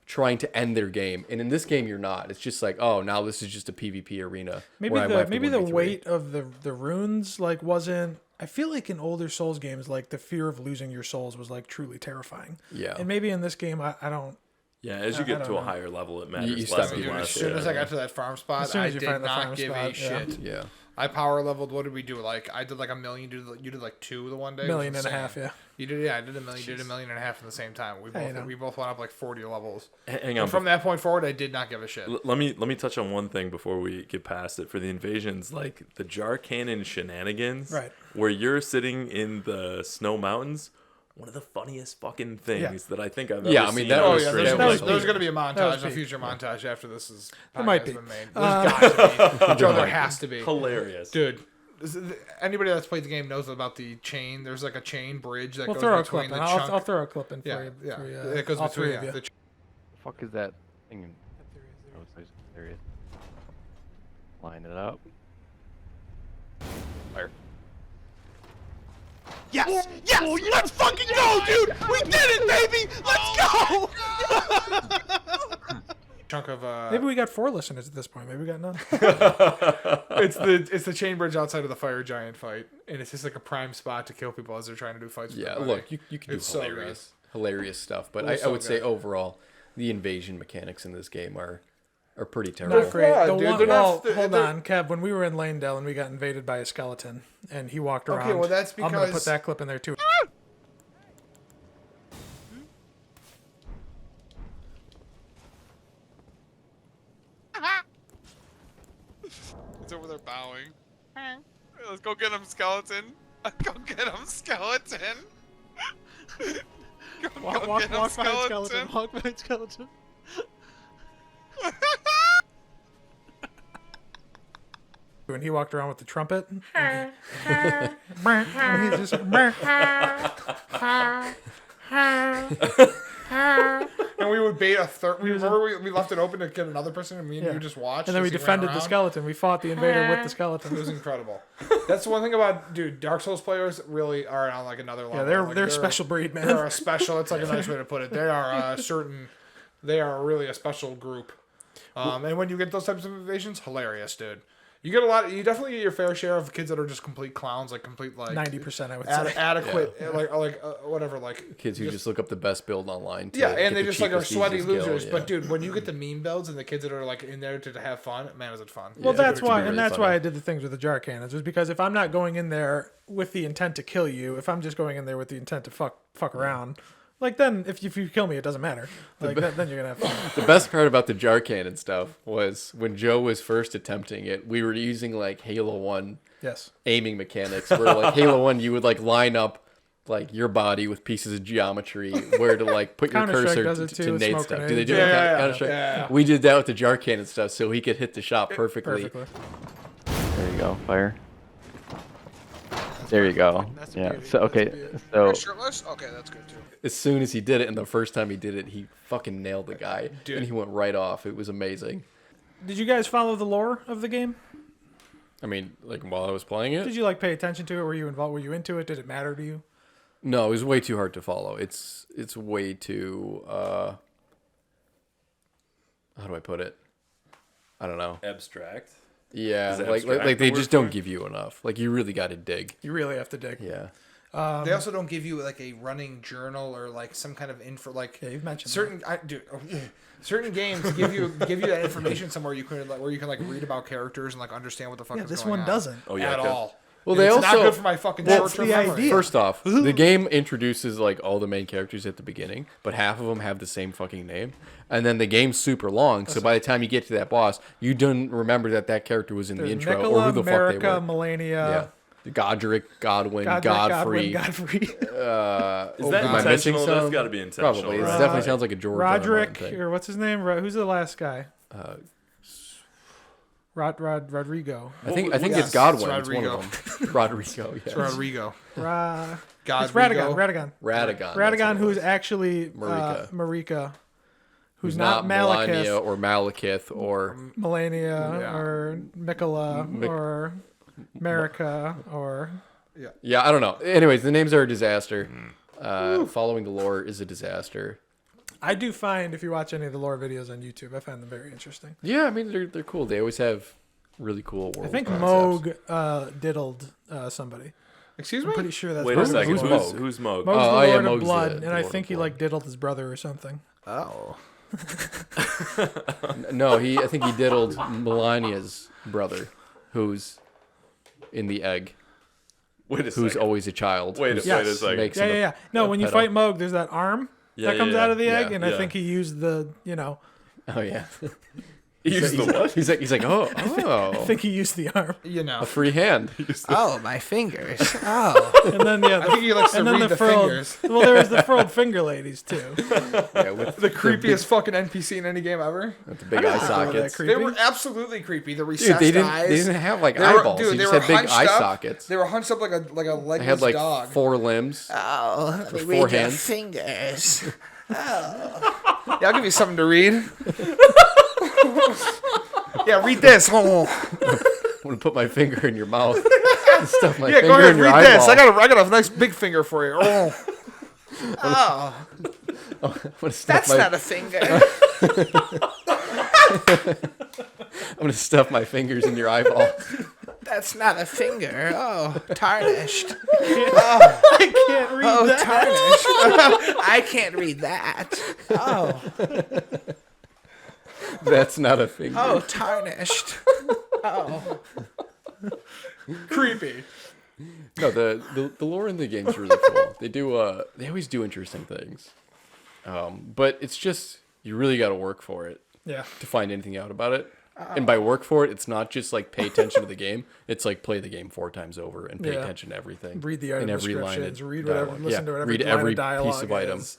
trying to end their game. And in this game you're not. It's just like, oh, now this is just a PvP arena. Maybe where I might have to the 1v3. weight of the runes like wasn't. I feel like in older Souls games, like the fear of losing your souls was like truly terrifying. Yeah. And maybe in this game, I don't. Yeah, as you I get don't to a know. higher level, it matters you less stop and Dude, doing as less. soon as I Yeah. got to that farm spot, As soon I as you did find the not farm give a spot, yeah. shit. Yeah. I power leveled. What did we do? Like I did like a million. You did like 2 the one day. It was Million and a insane. half, yeah. You did, yeah. I did a million. You did a million and a half at the same time. Hey, you know. We both went up like 40 levels. Hang on. And from that point forward, I did not give a shit. Let me touch on one thing before we get past it. For the invasions, like the jar cannon shenanigans, Right. where you're sitting in the snow mountains, one of the funniest fucking things that I think I've Yeah, ever I mean, seen. that on Oh a was- yeah, stream. there's, that was there's peak. going to be a That montage, was a peak. future montage after this is There might podcast be. has been made. There's got to be. Joe, there has to be. hilarious. Dude, anybody that's played the game knows about the chain. There's like a chain bridge that We'll goes throw a between clip in. the chunk. I'll throw a clip in for yeah, you. yeah. For you, It goes all between three of you. the Fuck is that thing? Oh, there it is. Line it up. Fire. Yes! Yes! Let's fucking go, dude! We did it, baby! Let's go! chunk of Maybe we got 4 listeners at this point. Maybe we got none. it's the chain bridge outside of the fire giant fight, and it's just like a prime spot to kill people as they're trying to do fights. with Yeah, everybody. look, you can do It's so hilarious stuff, but It I was so would say good. overall, the invasion mechanics in this game are pretty terrible. Not great. Yeah, The dude, one, they're not- well, hold they're- on, Kev. When we were in Lanedale and we got invaded by a skeleton, and he walked around. Okay, well, that's I'm gonna put because- that clip in there too. He's over there bowing. Hey, let's go get him, skeleton. Go get him, skeleton. Go get him, skeleton. Walk behind skeleton. When he walked around with the trumpet, and he's just. And we would bait a third. Remember we left it open to get another person, and me and Yeah. you just watched. And then we as he ran defended the around. skeleton. We fought the invader with the It skeleton. was incredible. That's the one thing about dude. Dark Souls players really are on like another level. Yeah, Like, they're a special breed, man. They're a special. It's like a nice way to put it. They are They are really a special group. And when you get those types of invasions, hilarious, dude. You get a lot. You definitely get your fair share of kids that are just complete clowns, like complete like 90%, I would say. adequate, like whatever, like Kids who just look up the best build online. To yeah, get and they the just like are cheapest, sweaty easiest losers. kill, But yeah. dude, when you get the meme builds and the kids that are like in there to have fun, man, is it fun? Well, Yeah, that's it could why, be and really that's funny. why I did the things with the jar cannons. Was because if I'm not going in there with the intent to kill you, if I'm just going in there with the intent to fuck around, like then if you kill me, it doesn't matter. Like then you're gonna have fun. The best part about the jar cannon stuff was when Joe was first attempting it, we were using like Halo 1 Yes. aiming mechanics where like Halo 1 you would like line up like your body with pieces of geometry where to like put your Counter-Strike cursor does it to too with nade smoke stuff. Do grenades. they do it in Yeah, Counter-Strike? yeah. We did that with the jar cannon stuff so he could hit the shot perfectly. Perfectly. There you go. Fire. There you go. That's a Yeah. beauty. So That's a okay. beauty. So You're shirtless? Okay, that's good too. As soon as he did it, and the first time he did it, he fucking nailed the guy, Dude. and he went right off. It was amazing. Did you guys follow the lore of the game? I mean, like while I was playing it, Did you like pay attention to it? Were you involved? Were you into it? Did it matter to you? no, it was way too hard to follow. It's way too. How do I put it? I don't know. Abstract. Yeah, Is like abstract like the they word just for don't it? give you enough. Like you really got to dig. You really have to dig. Yeah. They also don't give you like a running journal or like some kind of info. Like Yeah, you've mentioned certain games give you that information somewhere you can like where you can like read about characters and like understand what the fuck Yeah, is this going one on. doesn't. Oh yeah. At okay. all. Well, they it's also not good for my fucking That's short-term the memory. idea. First off, the game introduces like all the main characters at the beginning, but half of them have the same fucking name. And then the game's super long, so by the time you get to that boss, you don't remember that character was in the There's intro Nicola, or who the fuck they America, were. Melania, Yeah. Godric, Godwin, Godric, Godfrey. Godfrey. Is that Am I missing intentional? That's some? got to be intentional. Probably. It right? definitely sounds like a George R. R. Martin Roderick, thing. or what's his name? Who's the last guy? Rodrigo. I think Yes, it's Godwin. it's It's one of them. Rodrigo. Yes. It's Rodrigo. Ra- God, it's Radagon. Radagon. Radagon, who's actually Marika. Marika, who's not not Melania Malekith, or Malekith or Melania, Yeah. or Nicola, or America, or yeah, I don't know. Anyways, the names are a disaster. Following the lore is a disaster. I do find if you watch any of the lore videos on YouTube, I find them very interesting. Yeah, I mean they're cool. They always have really cool world I think concepts. Moog diddled somebody. Excuse I'm me? pretty sure that's Wait a Moog. second. Who's Who's Moog? who's Moog? Moog's Oh, the yeah, Lord Moog's of Blood, the and I Lord think of he Blood. like diddled his brother or something. Oh. No, I think he diddled Melania's brother, who's in the egg, Wait a who's second. always a child. Wait a who's- second. Second. makes Yeah, him yeah, a- yeah. No, a when you pedo. fight Moog, there's that arm Yeah, that comes yeah, out of the egg, yeah, and I yeah. think he used the, Oh yeah. He's the what? He's like, I oh, think he used the arm, You a know. free hand. Oh, my fingers. Oh. and then yeah, I think he likes to and then read the furled. fingers. Well, there was the furled finger ladies too. Yeah, with The creepiest fucking NPC in any game ever. the big eye They were sockets. that creepy. They were absolutely creepy. The Dude, recessed eyes. they didn't have like They were- eyeballs. dude, They they just were had big hunched eye up. sockets. They were hunched up like a legless They had like dog. 4 limbs. Oh, with 4 hands. fingers. Oh. Yeah, I'll give you something to read. Yeah, read this. Oh. I'm gonna put my finger in your mouth. Stuff my Yeah, finger go ahead, in your read this. eyeball. I got a nice big finger for you. Oh. Oh, I'm gonna stuff that's my, not a finger. I'm gonna stuff my fingers in your eyeball. That's not a finger. Oh, tarnished. I can't read Oh, that. tarnished. I can't read that. Oh, That's not a finger. oh, tarnished. Oh. Creepy. No, the lore in the game's really cool. They always do interesting things. But it's just you really got to work for it Yeah. to find anything out about it. And by work for it, it's not just like pay attention to the game. It's like play the game 4 times over and pay Yeah. attention to everything. Read the item and every line descriptions. of Read whatever. dialogue. Listen Yeah, to whatever read line every of dialogue piece of item. is.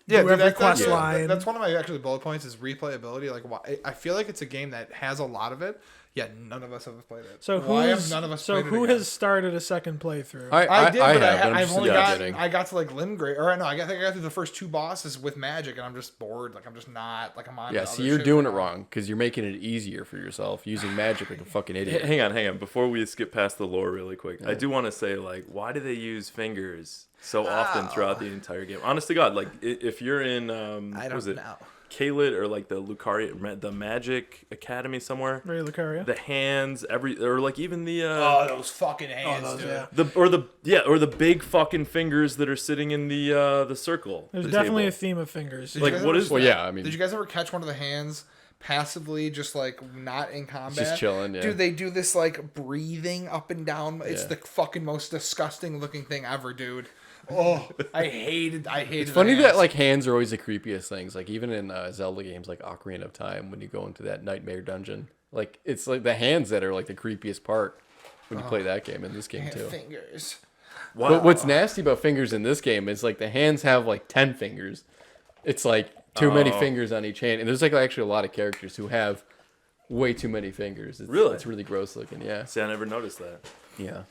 Yeah, Do dude, every that's, quest that's, line. that's one of my actually bullet points is replayability. Like, why, I feel like it's a game that has a lot of it, yet none of us have played it. So why have who's none of us so played who it again? has started a second playthrough? I did, but I'm I've just only not got getting. I got to like Limgrave, or no, I think I got through the first 2 bosses with magic, and I'm just bored. Like I'm just not like I'm on. Yeah, to see, other you're shit doing now. it wrong because you're making it easier for yourself using magic like a fucking idiot. Hang on. Before we skip past the lore really quick, I do want to say, like, why do they use fingers so often throughout the entire game? Honest to God, like, if you're in, I what don't was it, know. Caelid or like the Lucaria, the Magic Academy somewhere? Ray Lucaria. The hands, or like even the Oh, those fucking hands, dude. yeah. or the big fucking fingers that are sitting in the circle. There's the definitely a table. theme of fingers. Did you Like, guys what ever- is Well, that? yeah, I mean, Did you guys ever catch one of the hands passively, just like not in combat, just chilling. Yeah. Dude, they do this like breathing up and down. It's Yeah. the fucking most disgusting looking thing ever, dude. Oh, I hated. It's the funny hands. that like hands are always the creepiest things. Like even in Zelda games like Ocarina of Time, when you go into that nightmare dungeon, like it's like the hands that are like the creepiest part when you play that game. In this game too. fingers. Wow. But what's nasty about fingers in this game is like the hands have like 10 fingers. It's like too many fingers on each hand, and there's like actually a lot of characters who have way too many fingers. It's, Really? It's really gross looking. Yeah. See, I never noticed that. Yeah.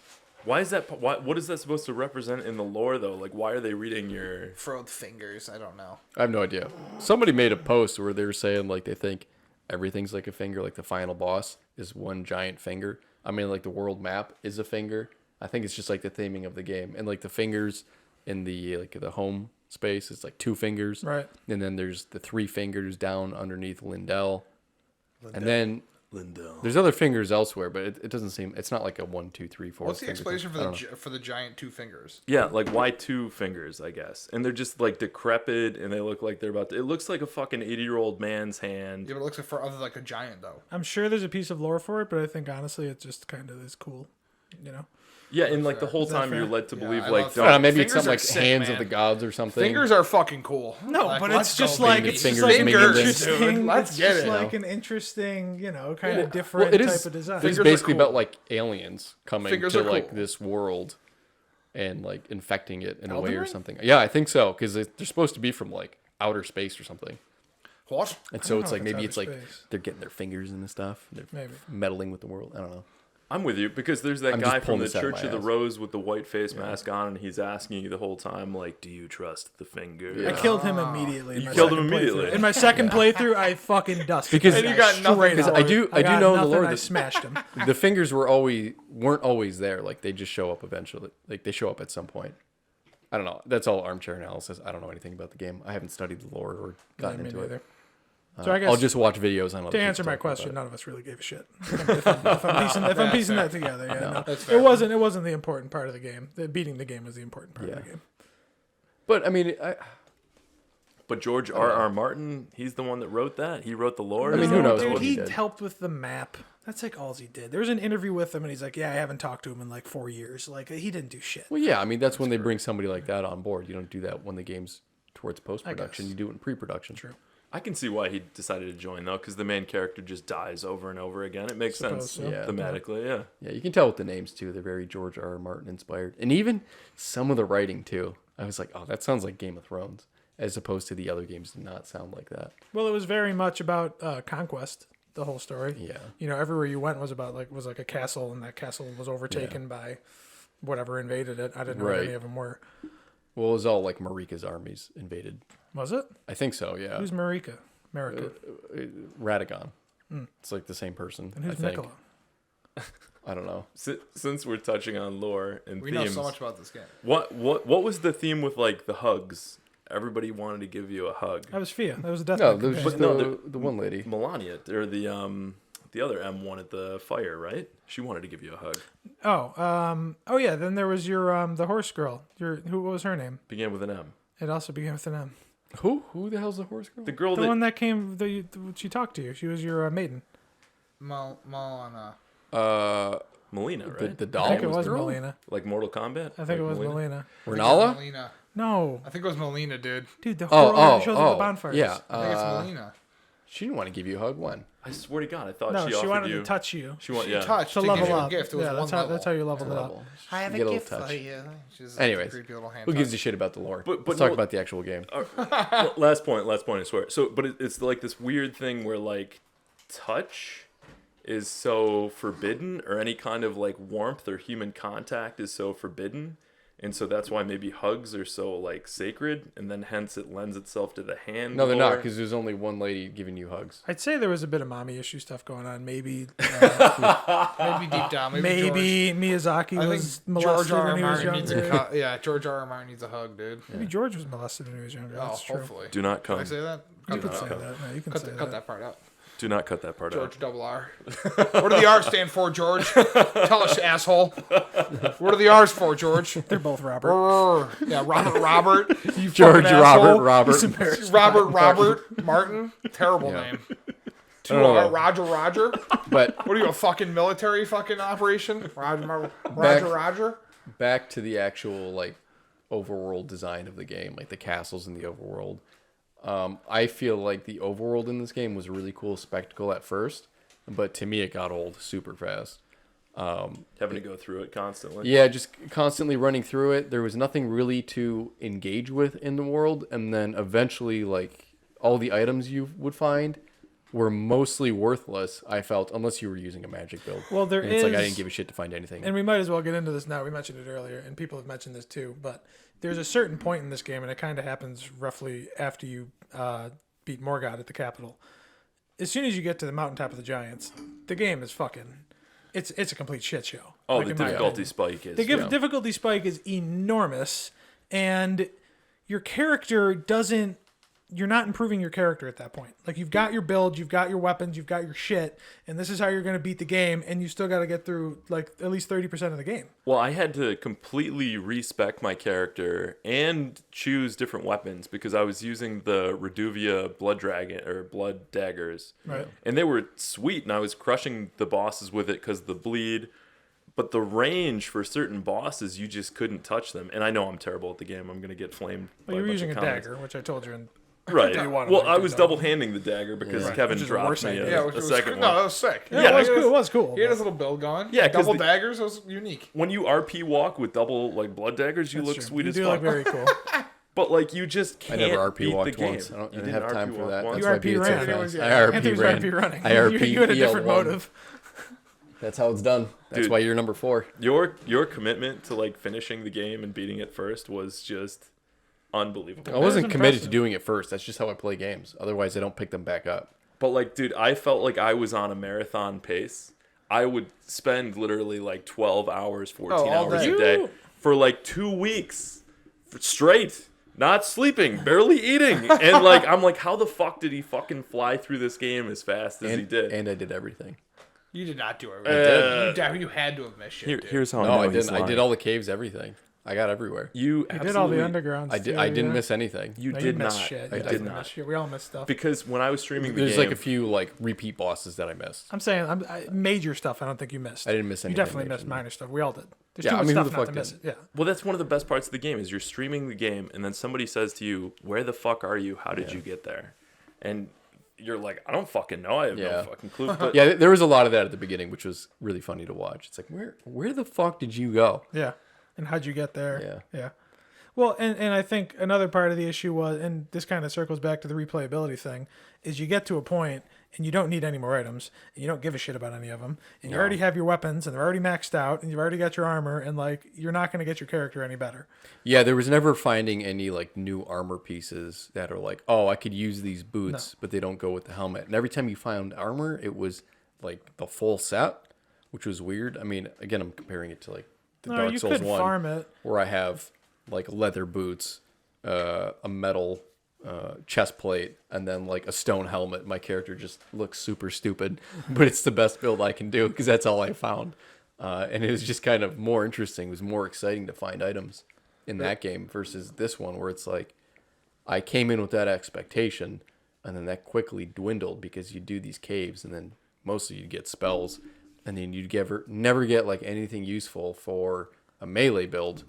Why is that? What is that supposed to represent in the lore, though? Like, why are they reading your? Furrowed fingers. I don't know. I have no idea. Somebody made a post where they were saying like they think everything's like a finger, like the final boss is one giant finger. I mean, like the world map is a finger. I think it's just like the theming of the game, and like the fingers in the home space is like 2 fingers, Right. and then there's the 3 fingers down underneath Lindell. And then Lindell. there's other fingers elsewhere, but it doesn't seem, it's not like a 1, 2, 3, 4. What's the finger explanation thing. for I don't know. for the giant 2 fingers? Yeah, like why 2 fingers? I guess, and they're just like decrepit, and they look like they're about to. It looks like a fucking 80-year-old man's hand. Yeah, but it looks like for other like a giant though. I'm sure there's a piece of lore for it, but I think honestly it just kind of is cool, you know. Yeah, and like the whole Is that time you're fair? led to Yeah, believe I like love I don't know, don't. maybe it's Fingers something are like sick, hands man. of the gods or something. Fingers are fucking cool. No, Like, but let's it's just go, like baby. it's Fingers just like mingling. interesting. Dude, let's it's get just it. like an interesting, you know, kind Yeah. of different Well, it type is- of design. It's Fingers are basically cool. about like aliens coming Fingers to are like cool. this world and like infecting it in a Elden way or Ring? something. Yeah, I think so because they're supposed to be from like outer space or something. What? And so don't it's know like if it's maybe it's outer like space. they're getting their fingers into stuff. They're Maybe. meddling with the world. I don't know. I'm with you because there's that I'm just guy from pulling the this out of Church my of the ass. Rose with the white face mask on, and he's asking you the whole time, like, "Do you trust the finger?" Yeah. I killed him immediately. in You my killed him second immediately. playthrough. In my second playthrough, I fucking dusted. Because- this And guy you got nothing straight because up. I do got know the nothing, lore I that- smashed him. The fingers weren't always there. Like they just show up eventually. Like they show up at some point. I don't know. That's all armchair analysis. I don't know anything about the game. I haven't studied the lore or gotten Me into neither. it. So I guess I'll just watch videos on other to answer people my talking about question, it. none of us really gave a shit. If I'm piecing that together, yeah, no. That's fair. It wasn't the important part of the game. Beating the game was the important part of Yeah. the game. But I mean, But George R.R. Martin, he's the one that wrote that. He wrote the lore. I mean, Is who that knows Dude, what he he did. helped with the map. That's like all he did. There was an interview with him, and he's like, "Yeah, I haven't talked to him in like 4 years. Like, he didn't do shit." well, yeah. I mean, that's when they bring somebody like that on board. You don't do that when the game's towards post production. guess. You do it in pre-production. True. I can see why he decided to join though, because the main character just dies over and over again. It makes Suppose sense so. Yeah. thematically. Yeah. Yeah, you can tell with the names too. They're very George R. R. Martin inspired, and even some of the writing too. I was like, oh, that sounds like Game of Thrones, as opposed to the other games did not sound like that. Well, it was very much about conquest. The whole story. Yeah. You know, everywhere you went was about was like a castle, and that castle was overtaken by whatever invaded it. I didn't know what Right. any of them were. Well, it was all like Marika's armies invaded. Was it? I think so. Yeah. Who's Marika? Marika. Radagon. It's like the same person. And who's I think. Nicola? I don't know. Since we're touching on lore and We themes, know so much about this game. what was the theme with like the hugs? Everybody wanted to give you a hug. That was Fia. That was a death. No, Knight there was just companion. no, the one lady. Melania or the other M wanted the fire, right? She wanted to give you a hug. Oh yeah. Then there was your the horse girl. What was her name? Began with an M. It also began with an M. Who the hell's the horse girl? The girl The that one that came. She talked to you. She was your maiden. Malana. Melina, right? The I doll. think it was girl? Melina. Like Mortal Kombat. I think it was Melina? Melina. Renala? Melina. No, I think it was Melina, dude. dude, the girl that shows up at oh, the bonfires. yeah. I think it's Melina. She didn't want to give you a hug. When? I swear to God, I thought No, she she offered wanted you. to touch you. She wanted, She yeah. touched To to give level you a up. gift. It was Yeah, one that's how level. that's how you leveled it up. Level. I have You get a little touch. you. She's Anyways, creepy little hand Who gives touch. a shit about the lore? But Let's no- talk about the actual game. last point, I swear. So, but it's like this weird thing where like touch is so forbidden, or any kind of like warmth or human contact is so forbidden, and so that's why maybe hugs are so like sacred, and then hence it lends itself to the hand. No, they're not, lore. because there's only one lady giving you hugs. I'd say there was a bit of mommy issue stuff going on. Maybe Maybe deep down. Maybe Miyazaki George, I was think George molested R. R. when he was Martin needs a younger. yeah, George R. R. Martin needs a hug, dude. Maybe George was molested when he was younger. Oh, That's true. hopefully. Do not Can come. I say that? You Cut can that say out. that. No, you can Cut, say cut that. that part out. Do not cut that part George out. double R. What do the R's stand for, George? Tell us, asshole. What are the R's for, George? They're both Robert. Yeah, Robert. You George fucking Robert asshole. Robert. Robert Martin. Terrible Yeah. name. I don't know. Roger. But What are you, a fucking military fucking operation? Roger. back to the actual like overworld design of the game, like the castles in the overworld. I feel like the overworld in this game was a really cool spectacle at first, but to me it got old super fast. Having to go through it constantly. Yeah, just constantly running through it. There was nothing really to engage with in the world, and then eventually, like all the items you would find were mostly worthless, I felt, unless you were using a magic build. Well, there And it's like I is- didn't give a shit to find anything. And we might as well get into this now. We mentioned it earlier, and people have mentioned this too. But there's a certain point in this game, and it kind of happens roughly after you beat Morgoth at the capital. As soon as you get to the mountaintop of the giants, the game is fucking. It's a complete shit show. Oh, like, the in my difficulty opinion. spike is. The yeah. difficulty spike is enormous, and your character doesn't. You're not improving your character at that point. Like, you've got your build, you've got your weapons, you've got your shit, and this is how you're going to beat the game, and you still got to get through like at least 30% of the game. Well, I had to completely respec my character and choose different weapons because I was using the Reduvia blood dragon or blood daggers. Right. And they were sweet, and I was crushing the bosses with it because of the bleed. But the range for certain bosses, you just couldn't touch them. And I know I'm terrible at the game. I'm going to get flamed. Well, by you were bunch using of a comments. dagger, which I told you in. Right. You wanted Well, to I do was that. double-handing the dagger because Yeah. Kevin Which is the dropped worst me idea. a second No, one. that was sick. Yeah, Yeah, it was because- cool. It was cool. He had his little build going. Yeah, 'cause double the- daggers was unique. When you RP walk with double like blood daggers, you That's look true. sweet You as do fuck. look very cool. But like you just I can't never RP beat the walked game. once. I You didn't have time RP for walk that. once? That's You why I RP beat it so ran. fast. Yeah. I RP Anthony was ran. RP running. I RP You had a different EL1. motive. That's how it's done. That's Dude. why you're number 4. Your commitment to like finishing the game and beating it first was just unbelievable. I wasn't committed to impressive. doing it first. That's just how I play games. Otherwise, I don't pick them back up. But like, dude, I felt like I was on a marathon pace. I would spend literally like 12 hours, 14 all hours day. a day for like 2 weeks straight, not sleeping, barely eating. And like, I'm like, how the fuck did he fucking fly through this game as fast as he did? And I did everything. You did not do it. You had to have missed shit. dude. Here's how No, I know I he's didn't. I lying. did all the caves, everything. I got everywhere. You You did all the absolutely- undergrounds. I did. too, I didn't yeah. miss anything. You No, did missed not. Shit. I You did definitely not. missed shit. We all missed stuff. Because when I was streaming the There's game, like a few like repeat bosses that I missed. I'm saying major stuff. I don't think you missed. I didn't miss You anything definitely major, missed no. minor stuff. We all did. There's Yeah, too I much mean, who stuff the not fuck to miss it. didn't? Yeah. well, that's one of the best parts of the game is you're streaming the game, and then somebody says to you, "Where the fuck are you? How did you get there?" And you're like, "I don't fucking know. I have Yeah. no fucking clue." But Yeah, there was a lot of that at the beginning, which was really funny to watch. It's like, where the fuck did you go? Yeah. And how'd you get there? Yeah. Yeah. Well, and I think another part of the issue was, and this kind of circles back to the replayability thing, is you get to a point and you don't need any more items, and you don't give a shit about any of them, and you already have your weapons, and they're already maxed out, and you've already got your armor, and like you're not going to get your character any better. Yeah, there was never finding any like new armor pieces that are like, oh, I could use these boots, but they don't go with the helmet. And every time you found armor, it was like the full set, which was weird. I mean, again, I'm comparing it to like the No, Dark you Souls could 1, farm it. where I have like leather boots, a metal chest plate, and then like a stone helmet. My character just looks super stupid, but it's the best build I can do because that's all I found. And it was just kind of more interesting. It was more exciting to find items in that game versus this one, where it's like I came in with that expectation, and then that quickly dwindled because you do these caves, and then mostly you'd get spells, and then you'd never get like anything useful for a melee build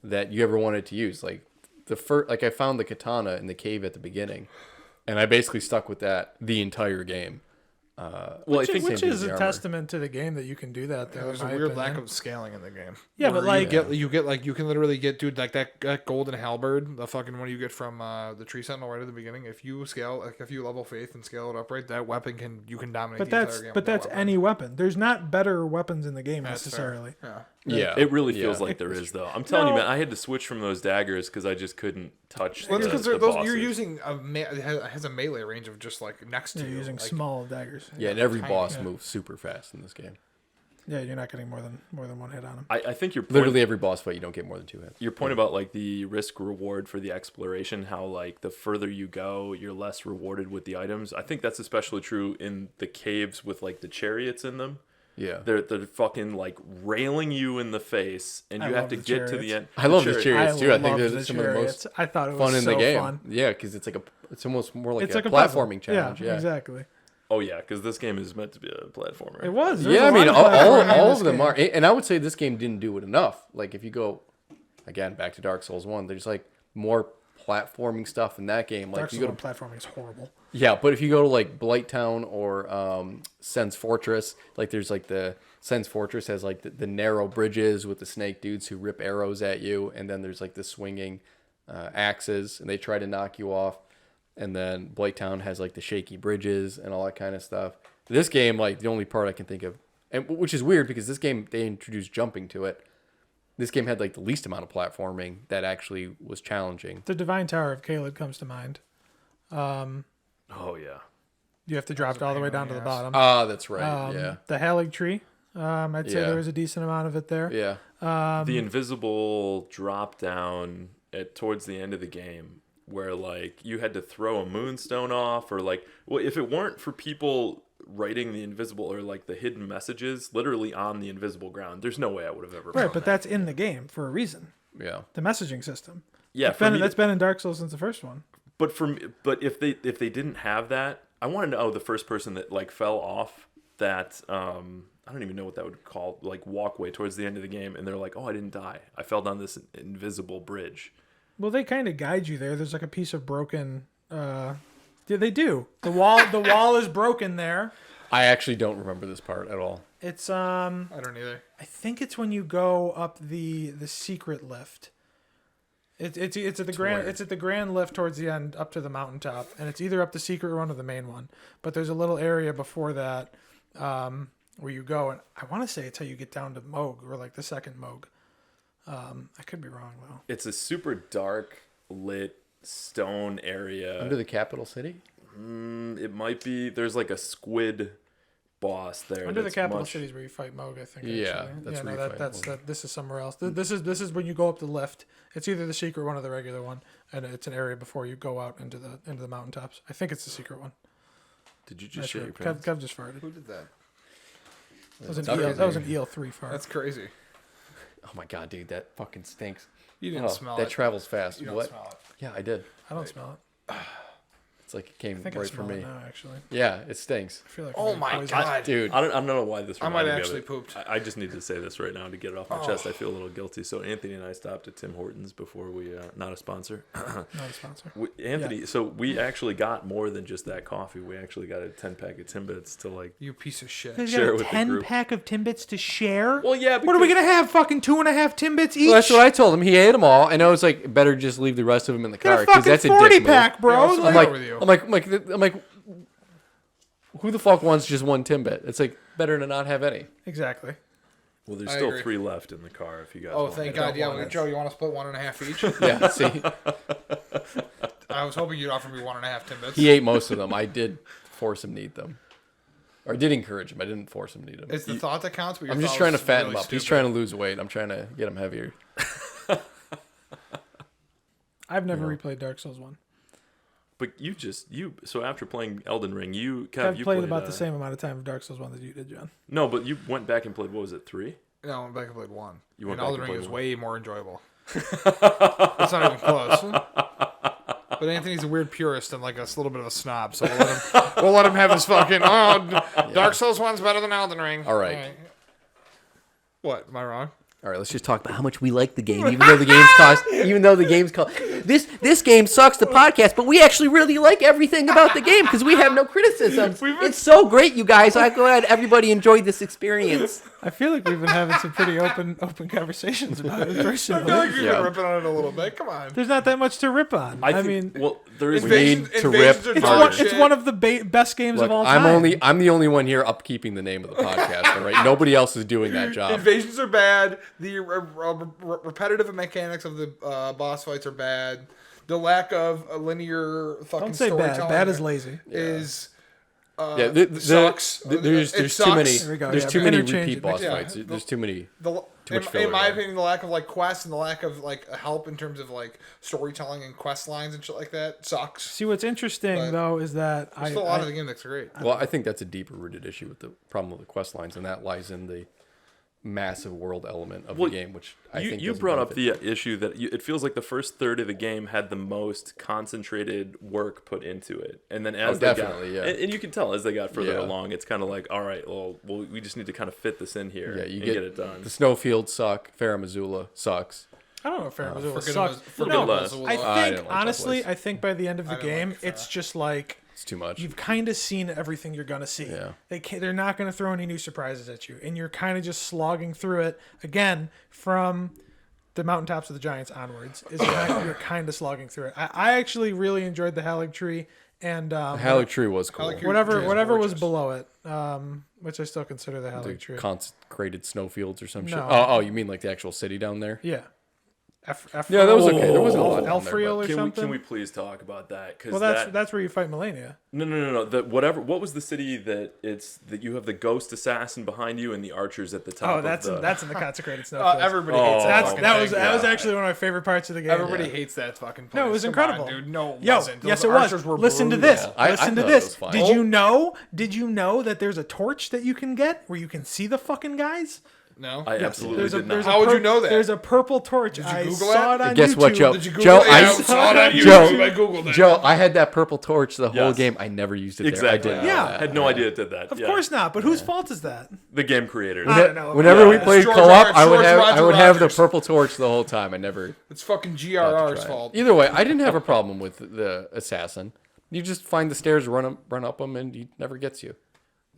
that you ever wanted to use. Like I found the katana in the cave at the beginning, and I basically stuck with that the entire game. well, I think Which same is thing a with the armor. testament to the game that you can do that. Though, There's in a my weird opinion. lack of scaling in the game. Yeah, but Where like, you get like you can literally get dude like that golden halberd, the fucking one you get from the tree sentinel right at the beginning. If you scale, like if you level faith and scale it up right, that weapon you can dominate. but the that's entire game but with that that's weapon. any weapon. There's not better weapons in the game That's fair. necessarily. Yeah. Yeah, it really feels yeah. like there is, though. I'm telling you, No. man, I had to switch from those daggers because I just couldn't touch. Well, it's the because the you're bosses. using it has a melee range of just like next to You're you. using like, small daggers. Yeah, and every Tiny, boss yeah. moves super fast in this game. Yeah, you're not getting more than one hit on them. I think your point, Literally every boss fight, you don't get more than 2 hits. your point about like the risk reward for the exploration, how like the further you go, you're less rewarded with the items. I think that's especially true in the caves with like the chariots in them. Yeah. They're fucking like railing you in the face, and I you have love to the get to the chariots. end. I love the chariot- chariots too. I think loved they're the some of the most chariots. I thought it was fun in the so game. fun. Yeah, because it's almost more like It's a like a puzzle. platforming challenge. Yeah, exactly. Oh yeah, because this game is meant to be a platformer. It was. There's Yeah, a I mean, lot all, of platforming in all this of them game. are. And I would say this game didn't do it enough. Like, if you go, again, back to Dark Souls 1, there's, like, more platforming stuff in that game. Like, Dark you Souls go to, platforming is horrible. yeah, but if you go to, like, Blighttown or Sen's Fortress, like, there's, like, the Sen's Fortress has, like, the narrow bridges with the snake dudes who rip arrows at you. And then there's, like, the swinging axes, and they try to knock you off. And then Blighttown has like the shaky bridges and all that kind of stuff. This game, like the only part I can think of, and which is weird because this game they introduced jumping to it. This game had like the least amount of platforming that actually was challenging. The Divine Tower of Caelid comes to mind. Oh yeah. You have to drop it all the way down to the bottom. Ah, that's right. Yeah. The Halig Tree. I'd say Yeah. there was a decent amount of it there. Yeah. The invisible drop down at towards the end of the game, where like you had to throw a moonstone off, or like, well, if it weren't for people writing the invisible or like the hidden messages literally on the invisible ground, there's no way I would have ever. Right, found but that. that's in the game for a reason. Yeah. The messaging system. Yeah, That's been in Dark Souls since the first one. But if they didn't have that, I want to know the first person that like fell off that I don't even know what that would call, like walkway towards the end of the game, and they're like, oh, I didn't die. I fell down this invisible bridge. Well, they kind of guide you there. There's like a piece of broken. Yeah, they do. The wall is broken there. I actually don't remember this part at all. It's I don't either. I think it's when you go up the secret lift. It's at the grand lift towards the end up to the mountaintop, and it's either up the secret one or the main one. But there's a little area before that where you go, and I want to say it's how you get down to Moog, or like the second Moog. I could be wrong though. It's a super dark lit stone area. Under the capital city? It might be. There's like a squid boss there. Under the that's capital much- cities where you fight Moog, I think. Yeah, actually. that's where you no, fight that's Moog. this is somewhere else. This is when you go up the lift. It's either the secret one or the regular one, and it's an area before you go out into the mountaintops. I think it's the secret one. Did you Not just share sure. your pants? Kev just farted. Who did that? That was an Duck EL, is that was there. an EL3 fart. That's crazy. Oh my god, dude, that fucking stinks. You didn't Oh, smell that it. travels fast. You don't What? smell it. Yeah, I did. I don't smell it. It's like it came I think I right from smell it me. now, actually. Yeah, it stinks. I feel like Oh I'm my poisoned. god. Dude, I don't know why this. I might reminded me of actually it. pooped. I just need to say this right now to get it off my chest. I feel a little guilty. So Anthony and I stopped at Tim Hortons before we, not a sponsor. Not a sponsor. Anthony, so we actually got more than just that coffee. We actually got a 10-pack of Timbits to like. You piece of shit. He's Share got it a with the group. 10-pack of Timbits to share? Well, yeah. What are we because- going to have? Fucking 2.5 Timbits each? well, that's what I told him. He ate them all, and I was like, better just leave the rest of them in the Get car a fucking that's a 40 dick pack, move. bro. Yeah, what's I'm the like, matter with you? I'm like, who the fuck wants just one Timbit? It's like better to not have any. Exactly. Well, there's I still agree. 3 left in the car if you guys. Oh, want thank it. God. Yeah, want well, it. Joe, you want to split 1.5 each? Yeah, see, I was hoping you'd offer me 1.5 Timbits. he ate most of them. I did force him to eat them, or did encourage him. I didn't force him to eat them. It's the thought that counts. But your I'm just thought trying to was fatten really him up. He's stupid. trying to lose weight. I'm trying to get him heavier. I've never replayed Dark Souls 1. But so after playing Elden Ring, I've you played about the same amount of time of Dark Souls 1 that you did, John. No, but you went back and played. What was it, 3? No, I went back and played 1. You went and back Elden and Ring played is one. way more enjoyable. It's not even close. But Anthony's a weird purist and like a little bit of a snob, so we'll let him have his fucking. Dark Souls 1's better than Elden Ring. All right. What? Am I wrong? All right, let's just talk about how much we like the game, even though the game's cost. This game sucks. The podcast, but we actually really like everything about the game because we have no criticisms. It's so great, you guys. I'm glad everybody enjoyed this experience. I feel like we've been having some pretty open conversations about it I personally. feel like you've Yeah. been ripping on it a little bit. Come on. There's not that much to rip on. I mean, well, there is. We need to rip Invasions are it's dog one, shit. it's one of the best games Look, of all time. I'm the only one here upkeeping the name of the podcast. All right, nobody else is doing that job. Invasions are bad. The repetitive mechanics of the boss fights are bad. The lack of a linear fucking Don't say bad. storytelling Bad is lazy. is Yeah, sucks. There's It too many. sucks. Here we go, There's yeah, too many interchange repeat it. boss Yeah. fights. There's too many. The, Too much filler in my there. opinion, the lack of like quests and the lack of like help in terms of like storytelling and quest lines and shit like that sucks. See, what's interesting But though is that There's still a lot of the game that's great. Well, I think that's a deeper rooted issue with the problem with the quest lines, and that lies in the massive world element of Well, the game, which I think you doesn't brought up benefit. the issue that it feels like the first third of the game had the most concentrated work put into it, and then as they definitely, got, yeah. and you can tell as they got further Yeah. along, it's kind of like, all right, well, we just need to kind of fit this in here Yeah, you and get, get it done. The snowfields suck. Farah Missoula sucks. I don't know if Fair Missoula Forget sucks. forget No, about less. Zula. I I think didn't like that honestly, place. I think by the end of the I didn't game, like it's Farah. just like It's too much. you've kind of seen everything you're gonna see. Yeah. They're not gonna throw any new surprises at you, and you're kind of just slogging through it again from the mountaintops of the giants onwards is you're kind of slogging through it. I actually really enjoyed the Halig Tree and Halig Tree was cool. Halig Tree- whatever is was gorgeous. below it, which I still consider the The Halig Tree. consecrated snowfields or some shit. No. Oh, you mean like the actual city down there? Yeah. Yeah, that was okay. There wasn't a lot down there, Elfriel but- or something. Can we please talk about that? Because Well, that's where you fight Melania. No. What was the city that you have the ghost assassin behind you and the archers at the top? Oh, that's of the... in the consecrated snowfields. Everybody hates that. That's fucking that thing. was that was actually one of my favorite parts of the game. Everybody hates that fucking place. No, it was Come incredible, on, dude. No, it Yo, wasn't. yes, Those it was. archers were Listen to brutal. this. Yeah, I Listen to thought it this. was fine. Did you know? Did you know that there's a torch that you can get where you can see the fucking guys? No. I absolutely did not. How would you know that? There's a purple torch. you I Google saw it? it on Guess YouTube. what, Joe? Did you Google Joe, it? I Yeah, saw it on YouTube. Joe, I Googled it. Joe, I had that purple torch the whole Yes. game. I never used it Exactly. there. I didn't know Yeah. I that. had no idea it did that. Of Yeah. course not. But whose fault is that? The game creators. I don't know. Whenever Yeah. we played George co-op, Roger- I would George have the Rogers. purple torch the whole time. I never It's fucking got to GRR's try it. fault. Either way, I didn't have a problem with the assassin. You just find the stairs, run up them, and he never gets you.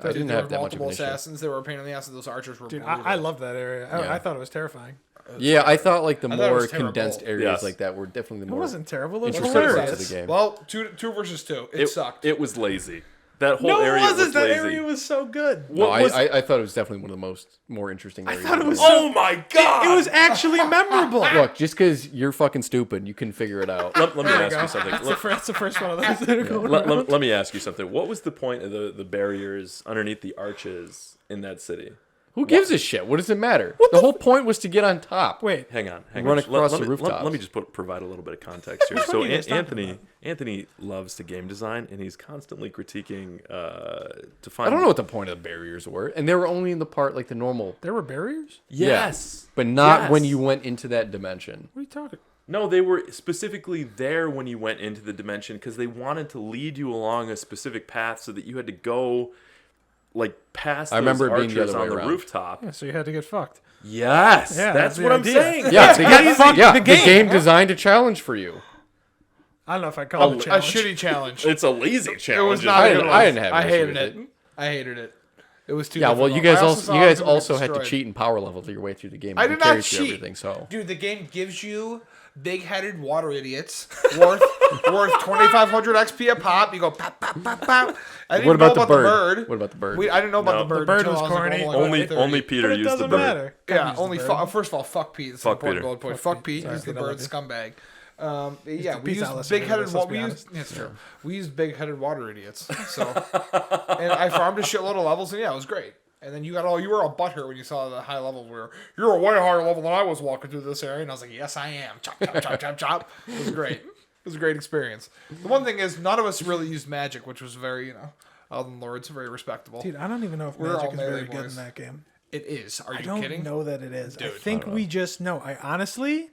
I didn't There have were that much of multiple an issue. assassins. They were a pain in the ass, and those archers were Dude, brutal. I loved that area. Yeah. I thought it was terrifying. Yeah, I thought like the thought it more was terrible. condensed areas Yes. like that were definitely the It more wasn't terrible. It was interesting hilarious. parts of the game. Well, two versus two. It sucked. It was lazy. That whole No, it area wasn't. was That lazy. area was so good. No, What was- I thought it was definitely one of the more interesting areas. thought it was Oh my god! It was actually memorable. Look, just because you're fucking stupid, you can figure it out. Let me ask you something. That's the first one of those that are going around. Let me ask you something. What was the point of the barriers underneath the arches in that city? Who gives a shit? What does it matter? The whole point was to get on top. Wait, Hang on. Run across the rooftops. Let me just provide a little bit of context here. So are you guys talking Anthony loves to game design, and he's constantly critiquing to I find. don't know what the point of the barriers were, and they were only in the part like the normal. there were barriers? Yes, but not when Yes. you went into that dimension. What are you talking? No, they were specifically there when you went into the dimension because they wanted to lead you along a specific path so that you had to go like past I remember those it being the archers other on way the around. rooftop. Yeah, so you had to get fucked. Yes, Yeah, that's the what I'm idea. saying. Yeah, they get Easy. fucked. Yeah, The the game. game designed a challenge for you. I don't know if I call it a a challenge. shitty challenge. It's a lazy challenge. It was isn't not I a didn't- good I one. didn't have an I issue hated with it. it. I hated it. It was too. Yeah, well, you difficult. guys I also saw you guys people get also had to destroyed. cheat and power level your way through the game. I and did carry not through cheat. everything. So Dude, the game gives you big-headed water idiots worth 2,500 XP a pop. You go pop pop pop pop. I didn't what know about the bird? What about the bird? I didn't know about No. the bird. The bird until was I like, corny. oh my God, Only 30. only Peter But it used the doesn't bird. matter. Yeah, Gotta use the only bird. first of all, fuck Pete. That's Fuck an important Peter. gold point. Fuck Fuck Pete. Pete. He's the Sorry, I love bird you. scumbag. Yeah, we Pete's not used listening to big-headed. this, let's be We used. honest. Yeah, it's true. We used big-headed water idiots. So, and I farmed a shitload of levels, and yeah, it was great. And then you were all butthurt when you saw the high levels. Where you're a way higher level than I was walking through this area, and I was like, yes, I am. Chop chop chop chop chop. It was great. It was a great experience. The one thing is, none of us really used magic, which was very, Elden Lords, very respectable. Dude, I don't even know if We're all magic is very melee good boys. in that game. It is. Are I you don't kidding? know that it is. I Dude, think we just know. I honestly,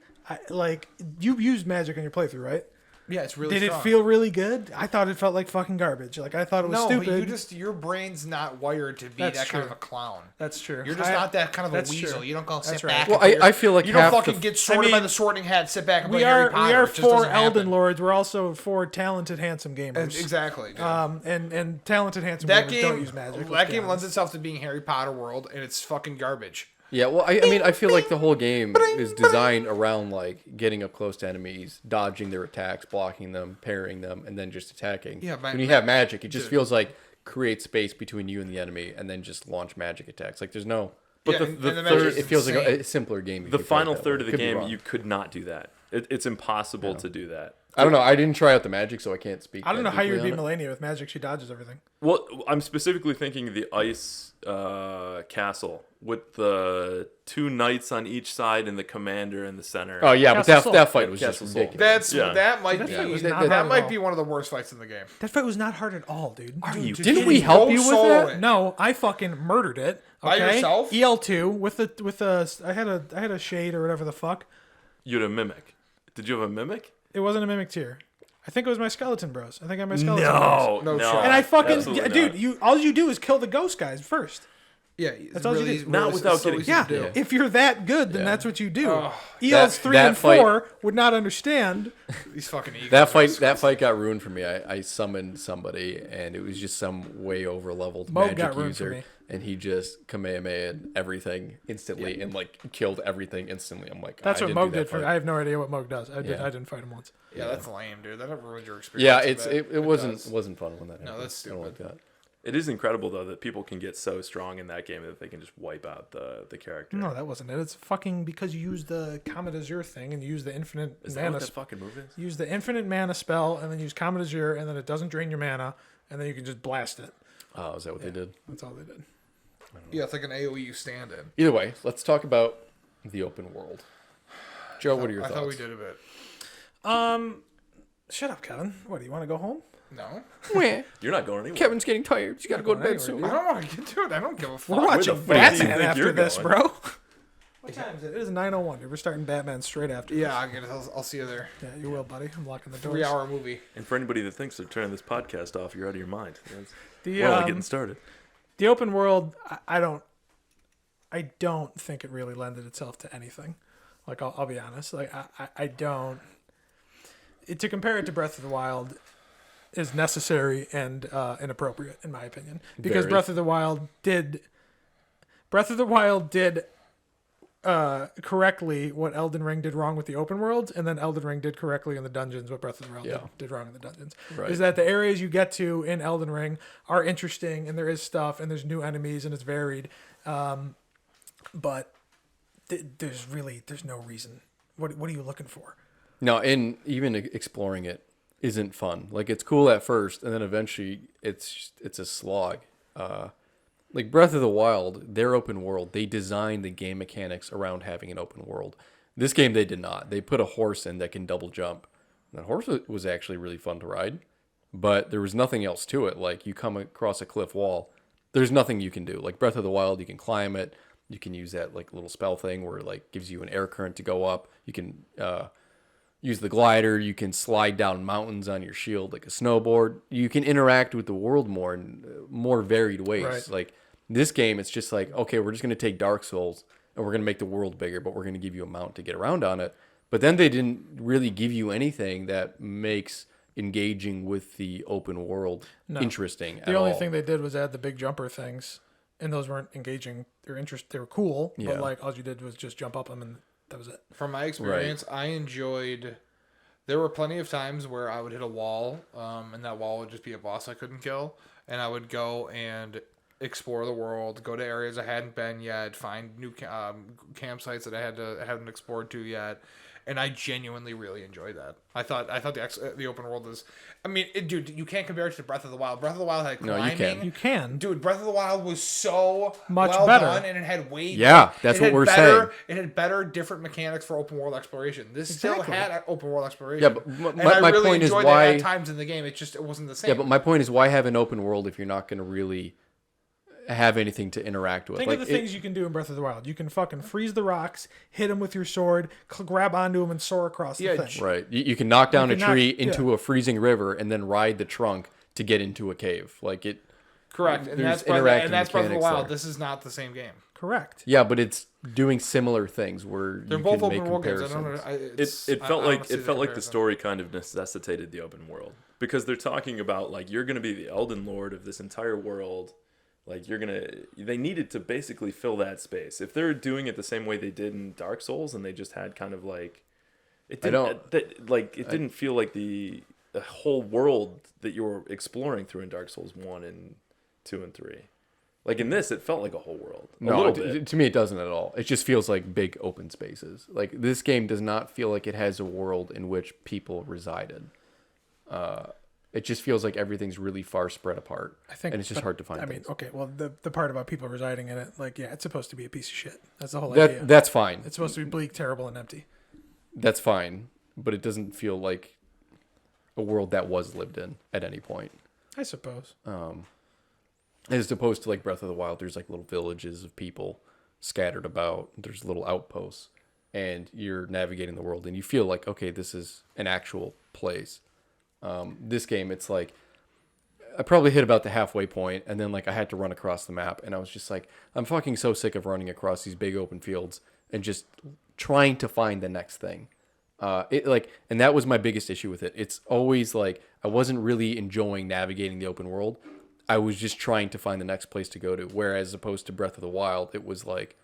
you've used magic in your playthrough, right? Yeah, it's really. Did it strong. feel really good? I thought it felt like fucking garbage. Like I thought it was No, stupid. but your brain's not wired to be That's that kind true. of a clown. That's true. You're just not that kind of a that's weasel. true. You don't go That's sit right. back. Well, and I feel like you don't half fucking the- get sorted by mean, the Sorting Hat. Sit back and play We Harry are Potter. It just four doesn't Elden happen. Lords. We're also four talented, handsome gamers. Exactly. dude. And talented, handsome that gamers game. don't use magic. That let's be game lends honest. itself to being Harry Potter world, and it's fucking garbage. Yeah, well, I mean, I feel like the whole game is designed around like getting up close to enemies, dodging their attacks, blocking them, parrying them, and then just attacking. Yeah, when you have magic, it just feels like create space between you and the enemy, and then just launch magic attacks. Like there's no. But Yeah, the and third, magic's It feels like insane. a simpler game. if the you play it final that third way. of the Could be game, wrong. you could not do that. It's impossible to do that. I don't know. I didn't try out the magic, so I can't speak. I don't that know how you would deeply beat on it. Melania with magic. She dodges everything. Well, I'm specifically thinking the ice castle with the two knights on each side and the commander in the center. Oh yeah, but Castle that Soul. fight was just Castle Soul. ridiculous. That's that might That be fight was that, not hard at might all. be one of the worst fights in the game. That fight was not hard at all, dude. you Didn't we help Go you with solo that? it. No, I fucking murdered it. By Okay? yourself? EL2 with the I had a shade or whatever the fuck. You had a mimic. Did you have a mimic? It wasn't a mimic tier. I think it was my skeleton bros. I think I had my skeleton bros. No, No no. shot. And I fucking absolutely dude, not. all you do is kill the ghost guys first. Yeah, it's That's all you really, do. Not without so getting- easy Yeah, to do. Yeah. if you're that good, then Yeah. that's what you do. Oh, EOS 3 that and fight- 4 would not understand. These fucking eagles. That fight got ruined for me. I summoned somebody, and it was just some way over leveled Moog magic got ruined for user, me. and he just Kamehameha everything instantly and like killed everything instantly. I'm like, That's I what didn't do Moog that did for me. fight. I have no idea what Moog does. I Yeah. didn't fight him once. Yeah, that's lame, dude. That ruined your experience. Yeah, a bit. it wasn't does. fun when that happened. that's I don't like stupid. that. It is incredible though that people can get so strong in that game that they can just wipe out the character. No, that wasn't it. It's fucking because you use the Comet Azure thing and you use the infinite Is that mana. what the fucking move is? Use the infinite mana spell and then use Comet Azure and then it doesn't drain your mana and then you can just blast it. Oh, is that what they did? That's all they did. Yeah, it's like an AOE you stand in. Either way, let's talk about the open world. Joe, what are your I thoughts? thought we did a bit. Shut up, Kevin. What do you want to go home? No, You're not going anywhere. Kevin's getting tired. He's got to go to bed soon. I don't want to get to it. I don't give a fuck. We're watching the fuck do you Batman think after you're this, going? bro. What time is it? It is 9:01. We're starting Batman straight after. Yeah, I get it. I'll see you there. This. Yeah, you will, buddy. I'm locking the doors. 3-hour movie. And for anybody that thinks they're turning this podcast off, you're out of your mind. The We're only getting started. the open world, I don't think it really lended itself to anything. Like I'll be honest. Like I don't. To compare it to Breath of the Wild is necessary and inappropriate in my opinion because Very. Breath of the Wild did correctly what Elden Ring did wrong with the open worlds, and then Elden Ring did correctly in the dungeons what Breath of the Wild Yeah. did wrong in the dungeons. Right. Is that the areas you get to in Elden Ring are interesting, and there is stuff, and there's new enemies, and it's varied, but there's no reason. What are you looking for? No, and even exploring it isn't fun. Like it's cool at first, and then eventually it's a slog. Like Breath of the Wild, their open world, they designed the game mechanics around having an open world. This game they did not. They put a horse in that can double jump. That horse was actually really fun to ride, but there was nothing else to it. Like you come across a cliff wall, there's nothing you can do. Like Breath of the Wild, you can climb it. You can use that like little spell thing where it like gives you an air current to go up. You can use the glider. You can slide down mountains on your shield like a snowboard. You can interact with the world more in more varied ways. Right. Like this game, it's just like, okay, we're just going to take Dark Souls and we're going to make the world bigger, but we're going to give you a mount to get around on it. But then they didn't really give you anything that makes engaging with the open world interesting The only thing they did was add the big jumper things, and those weren't engaging. They were cool, Yeah. but like all you did was just jump up them, and that was it. From my experience, I enjoyed. There were plenty of times where I would hit a wall, and that wall would just be a boss I couldn't kill, and I would go and explore the world, go to areas I hadn't been yet, find new campsites that I hadn't explored to yet, and I genuinely really enjoyed that. I thought the open world is. I mean, dude, you can't compare it to Breath of the Wild. Breath of the Wild had No, climbing. you can. You can. Dude, Breath of the Wild was so Much well better. done, and it had way Yeah, that's it what had we're better, saying. It had better, different mechanics for open world exploration. This still Exactly. had open world exploration. Yeah, but and my I really point is enjoyed why- it at times in the game. It wasn't the same. Yeah, but my point is, why have an open world if you're not going to really have anything to interact with? Think of the things you can do in Breath of the Wild. You can fucking freeze the rocks, hit them with your sword, grab onto them, and soar across the thing. Right. You can knock down You a can tree knock- into a freezing river and then ride the trunk to get into a cave. Like it. Correct, and There's that's Breath interactive Breath of the mechanics Wild. there. This is not the same game. Correct. Yeah, but it's doing similar things where They're you both can open make world games. I comparisons. don't know. It felt like the story kind of necessitated the open world because they're talking about like you're going to be the Elden Lord of this entire world. Like they needed to basically fill that space. If they're doing it the same way they did in Dark Souls, and they just had kind of like, it didn't feel like the whole world that you were exploring through in Dark Souls 1 and 2 and 3. Like in this, it felt like a whole world. A No, little bit. to me it doesn't at all. It just feels like big open spaces. Like this game does not feel like it has a world in which people resided. It just feels like everything's really far spread apart. I think, and it's just but, hard to find. I mean, things. okay, well, the part about people residing in it, like, yeah, it's supposed to be a piece of shit. That's the whole idea. That's fine. It's supposed to be bleak, terrible, and empty. That's fine, but it doesn't feel like a world that was lived in at any point. I suppose. As opposed to like Breath of the Wild, there's like little villages of people scattered about. There's little outposts, and you're navigating the world, and you feel like, okay, this is an actual place. This game, it's like I probably hit about the halfway point, and then like I had to run across the map, and I was just like, I'm fucking so sick of running across these big open fields and just trying to find the next thing. And that was my biggest issue with it. It's always like I wasn't really enjoying navigating the open world. I was just trying to find the next place to go to. Whereas opposed to Breath of the Wild, it was like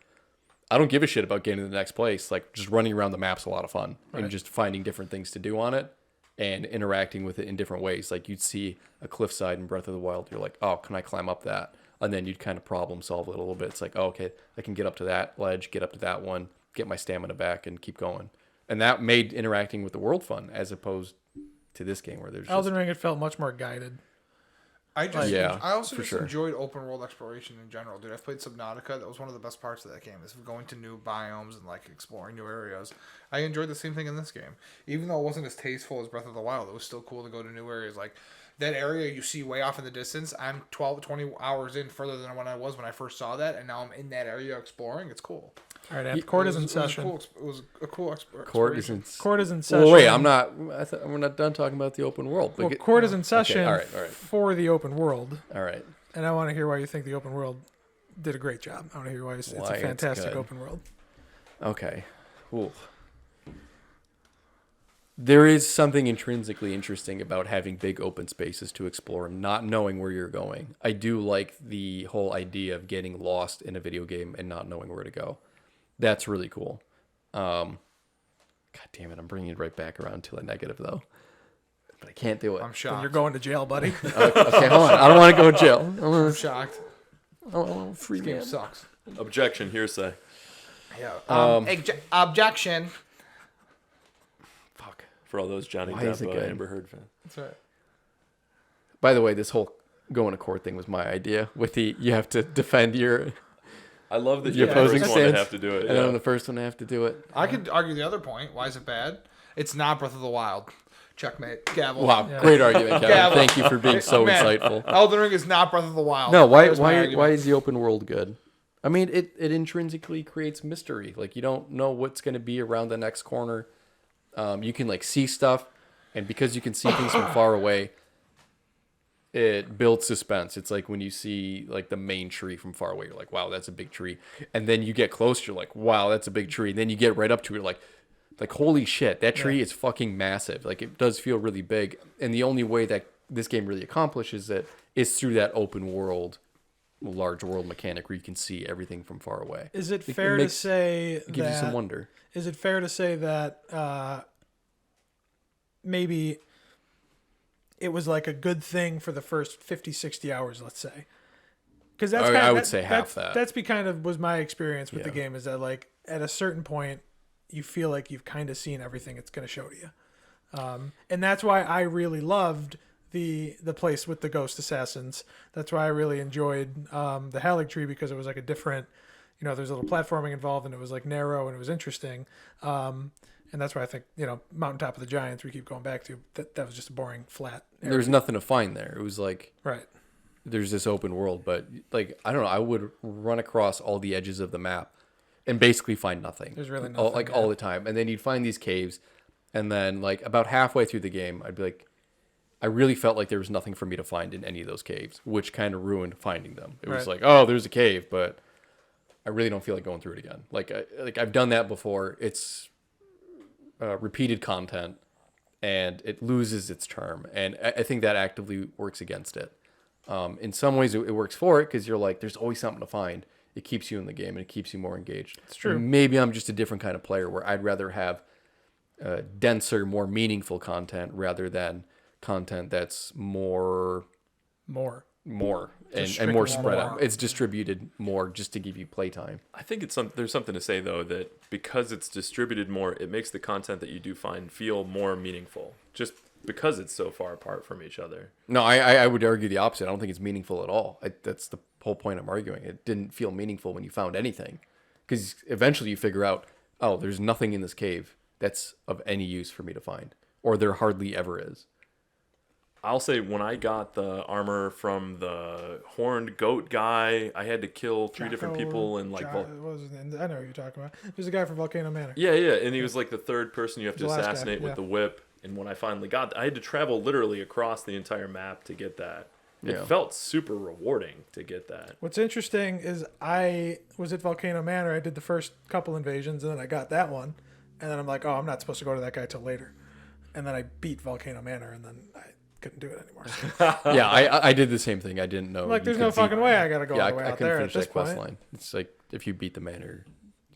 I don't give a shit about getting to the next place. Like just running around the map's a lot of fun, and just finding different things to do on it and interacting with it in different ways. Like you'd see a cliffside in Breath of the Wild, you're like, oh, can I climb up that? And then you'd kind of problem solve it a little bit. It's like, oh, okay, I can get up to that ledge, get up to that one, get my stamina back, and keep going. And that made interacting with the world fun, as opposed to this game where there's Elden Ring, it felt much more guided. I also for just sure. enjoyed open world exploration in general, dude. I've played Subnautica. That was one of the best parts of that game, is going to new biomes and like exploring new areas. I enjoyed the same thing in this game, even though it wasn't as tasteful as Breath of the Wild. It was still cool to go to new areas. Like that area you see way off in the distance. I'm 20 hours in further than when I was when I first saw that, and now I'm in that area exploring. It's cool. All right, court is in session. It was a cool exploration. Court is in. Court is in session. Well, wait, I'm not. We're not done talking about the open world. Well, court is in session all right. for the open world, All right. and I want to hear why you think the open world did a great job. I want to hear why it's a Why it's fantastic good. open world. Okay. Ooh. There is something intrinsically interesting about having big open spaces to explore and not knowing where you're going. I do like the whole idea of getting lost in a video game and not knowing where to go. That's really cool. God damn it, I'm bringing it right back around to a negative, though. But I can't do it. I'm Then shocked. you're going to jail, buddy. Okay, hold on. I don't want to go to jail. I'm shocked. I want free This game man. sucks. Objection, hearsay. Yeah. Objection. Fuck. For all those Johnny Why is it Depp, good? Amber Heard fans. That's right. By the way, this whole going to court thing was my idea. With the you have to defend your I love that Your you're the opposing first one to stance, have to do it. and Yeah. I'm the first one to have to do it. I could argue the other point. Why is it bad? It's not Breath of the Wild. Checkmate. Gavel. Wow, Yeah. great argument, Kevin. Gavel. Thank you for being so Man, insightful. Elden Ring is not Breath of the Wild. No, why That is my why argument. why is the open world good? I mean, it intrinsically creates mystery. Like you don't know what's going to be around the next corner. You can like see stuff, and because you can see things from far away, it builds suspense. It's like when you see like the main tree from far away, you're like, wow, that's a big tree. And then you get close, you're like, wow, that's a big tree. And then you get right up to it, like holy shit, that tree is fucking massive. Like it does feel really big. And the only way that this game really accomplishes it is through that open world, large world mechanic where you can see everything from far away. Is it It fair to makes- say It gives you some that? wonder. Is it fair to say that maybe it was like a good thing for the first 50, 60 hours, let's say? Because that's I kind of, would say half that. That's kind of was my experience with the Yeah. game, is that like at a certain point you feel like you've kind of seen everything it's going to show to you, and that's why I really loved the place with the ghost assassins. That's why I really enjoyed the Halleck Tree, because it was like a different, there's a little platforming involved, and it was like narrow and it was interesting. And that's why I think, Mountaintop of the Giants, we keep going back to, that was just a boring, flat area. There's nothing to find there. It was like Right. there's this open world, but like I don't know, I would run across all the edges of the map and basically find nothing. There's really all, nothing, all yeah. the time. And then you'd find these caves, and then like about halfway through the game, I'd be like, I really felt like there was nothing for me to find in any of those caves, which kind of ruined finding them. It was Right. like, oh, there's a cave, but I really don't feel like going through it again. Like I've done that before. It's repeated content, and it loses its charm. And I think that actively works against it. In some ways, it works for it because you're like, there's always something to find. It keeps you in the game, and it keeps you more engaged. It's true. Maybe I'm just a different kind of player where I'd rather have denser, more meaningful content rather than content that's more and more strictly spread more. out. It's distributed more just to give you playtime. I think there's something to say though that because it's distributed more, it makes the content that you do find feel more meaningful. Just because it's so far apart from each other. No, I would argue the opposite. I don't think it's meaningful at all. That's the whole point I'm arguing. It didn't feel meaningful when you found anything, because eventually you figure out, oh, there's nothing in this cave that's of any use for me to find, or there hardly ever is. I'll say when I got the armor from the horned goat guy, I had to kill three different people and like what was his name? I know who you're talking about. There's a guy from Volcano Manor. yeah, and he was like the third person you have to The last guy, assassinate with yeah. the whip. And when I finally got, I had to travel literally across the entire map to get that. It Yeah. felt super rewarding to get that. What's interesting is I was at Volcano Manor. I did the first couple invasions, and then I got that one. And then I'm like, oh, I'm not supposed to go to that guy till later. And then I beat Volcano Manor, and then I couldn't do it anymore. So Yeah, I did the same thing. I didn't know. I'm like, you there's could no beat- fucking way I got to go Yeah, all the way I out couldn't there at finish this that quest point. line. It's like if you beat the manor,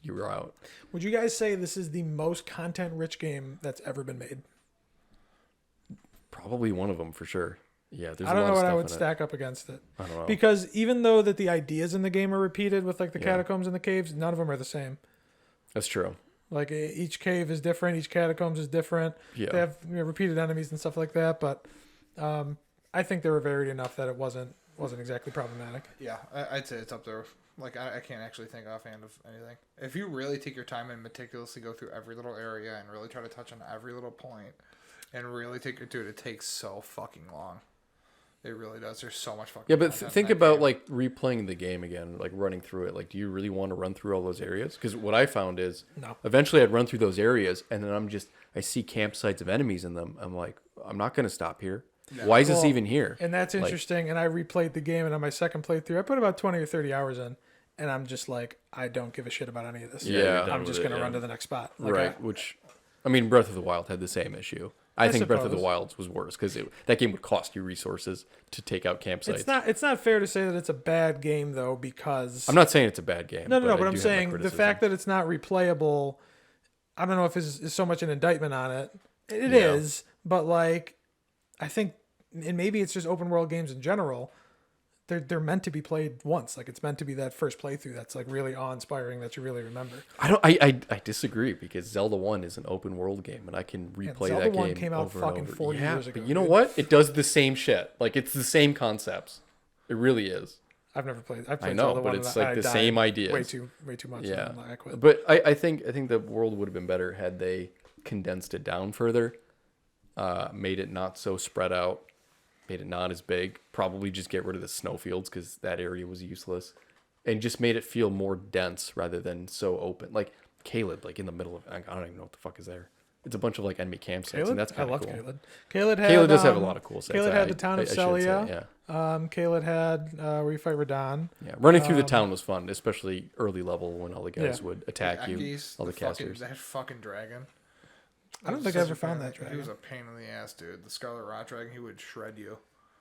you were out. Would you guys say this is the most content-rich game that's ever been made? Probably one of them for sure. Yeah, there's I a don't lot know of what I stuff would in it. stack up against it. I don't know. Because even though that the ideas in the game are repeated with like the Yeah. catacombs and the caves, none of them are the same. That's true. Like each cave is different, each catacombs is different. Yeah. They have repeated enemies and stuff like that, but I think they were varied enough that it wasn't exactly problematic. Yeah, I'd say it's up there. Like, I can't actually think offhand of anything. If you really take your time and meticulously go through every little area and really try to touch on every little point and really take your dude, it takes so fucking long. It really does. There's so much fucking Yeah, but content in think that about game. like replaying the game again, like running through it. Like, do you really want to run through all those areas? Because what I found is, No. eventually I'd run through those areas, and then I see campsites of enemies in them. I'm like, I'm not gonna stop here. Why is this Well, even here? And that's Like- interesting. And I replayed the game, and on my second playthrough, I put about 20 or 30 hours in, and I'm just like, I don't give a shit about any of this. Yeah, you're done I'm with just it, gonna yeah. run to the next spot. Like, Right. Which, I mean, Breath of the Wild had the same issue. I think Breath of the suppose. Wild was worse because that game would cost you resources to take out campsites. It's not fair to say that it's a bad game though, because I'm not saying it's a bad game. no, I but do I'm have my saying the criticism. fact that it's not replayable, I don't know if is so much an indictment on it. It is, Yeah. but like, I think, and maybe it's just open world games in general. They're meant to be played once. Like, it's meant to be that first playthrough that's like really awe inspiring that you really remember. I disagree because Zelda 1 is an open world game and I can replay Zelda that 1 game came out over fucking and over. 40 Yeah, years ago, but you know dude. what? It does the same shit. Like, it's the same concepts. It really is. I've never played. I played know, Zelda but 1 it's and like I the died same ideas. Way too much. Yeah. And I quit. But I think the world would have been better had they condensed it down further, made it not so spread out, made it not as big. Probably just get rid of the snowfields because that area was useless, and just made it feel more dense rather than so open. Like Caleb, like in the middle of, I don't even know what the fuck is there. It's a bunch of like enemy campsites, Caleb? and that's I kind of love cool. Caleb. Caleb had. Caleb does have a lot of cool sets. Caleb had the town of I should say, Celia. yeah. Caleb had where you fight Radon. Yeah, running through the town was fun, especially early level when all the guys Yeah. would attack you, Aggies, all the fucking, casters. that fucking dragon. I don't was think I such ever a found pain- that dragon. He was a pain in the ass, dude. The Scarlet Rot Dragon, he would shred you.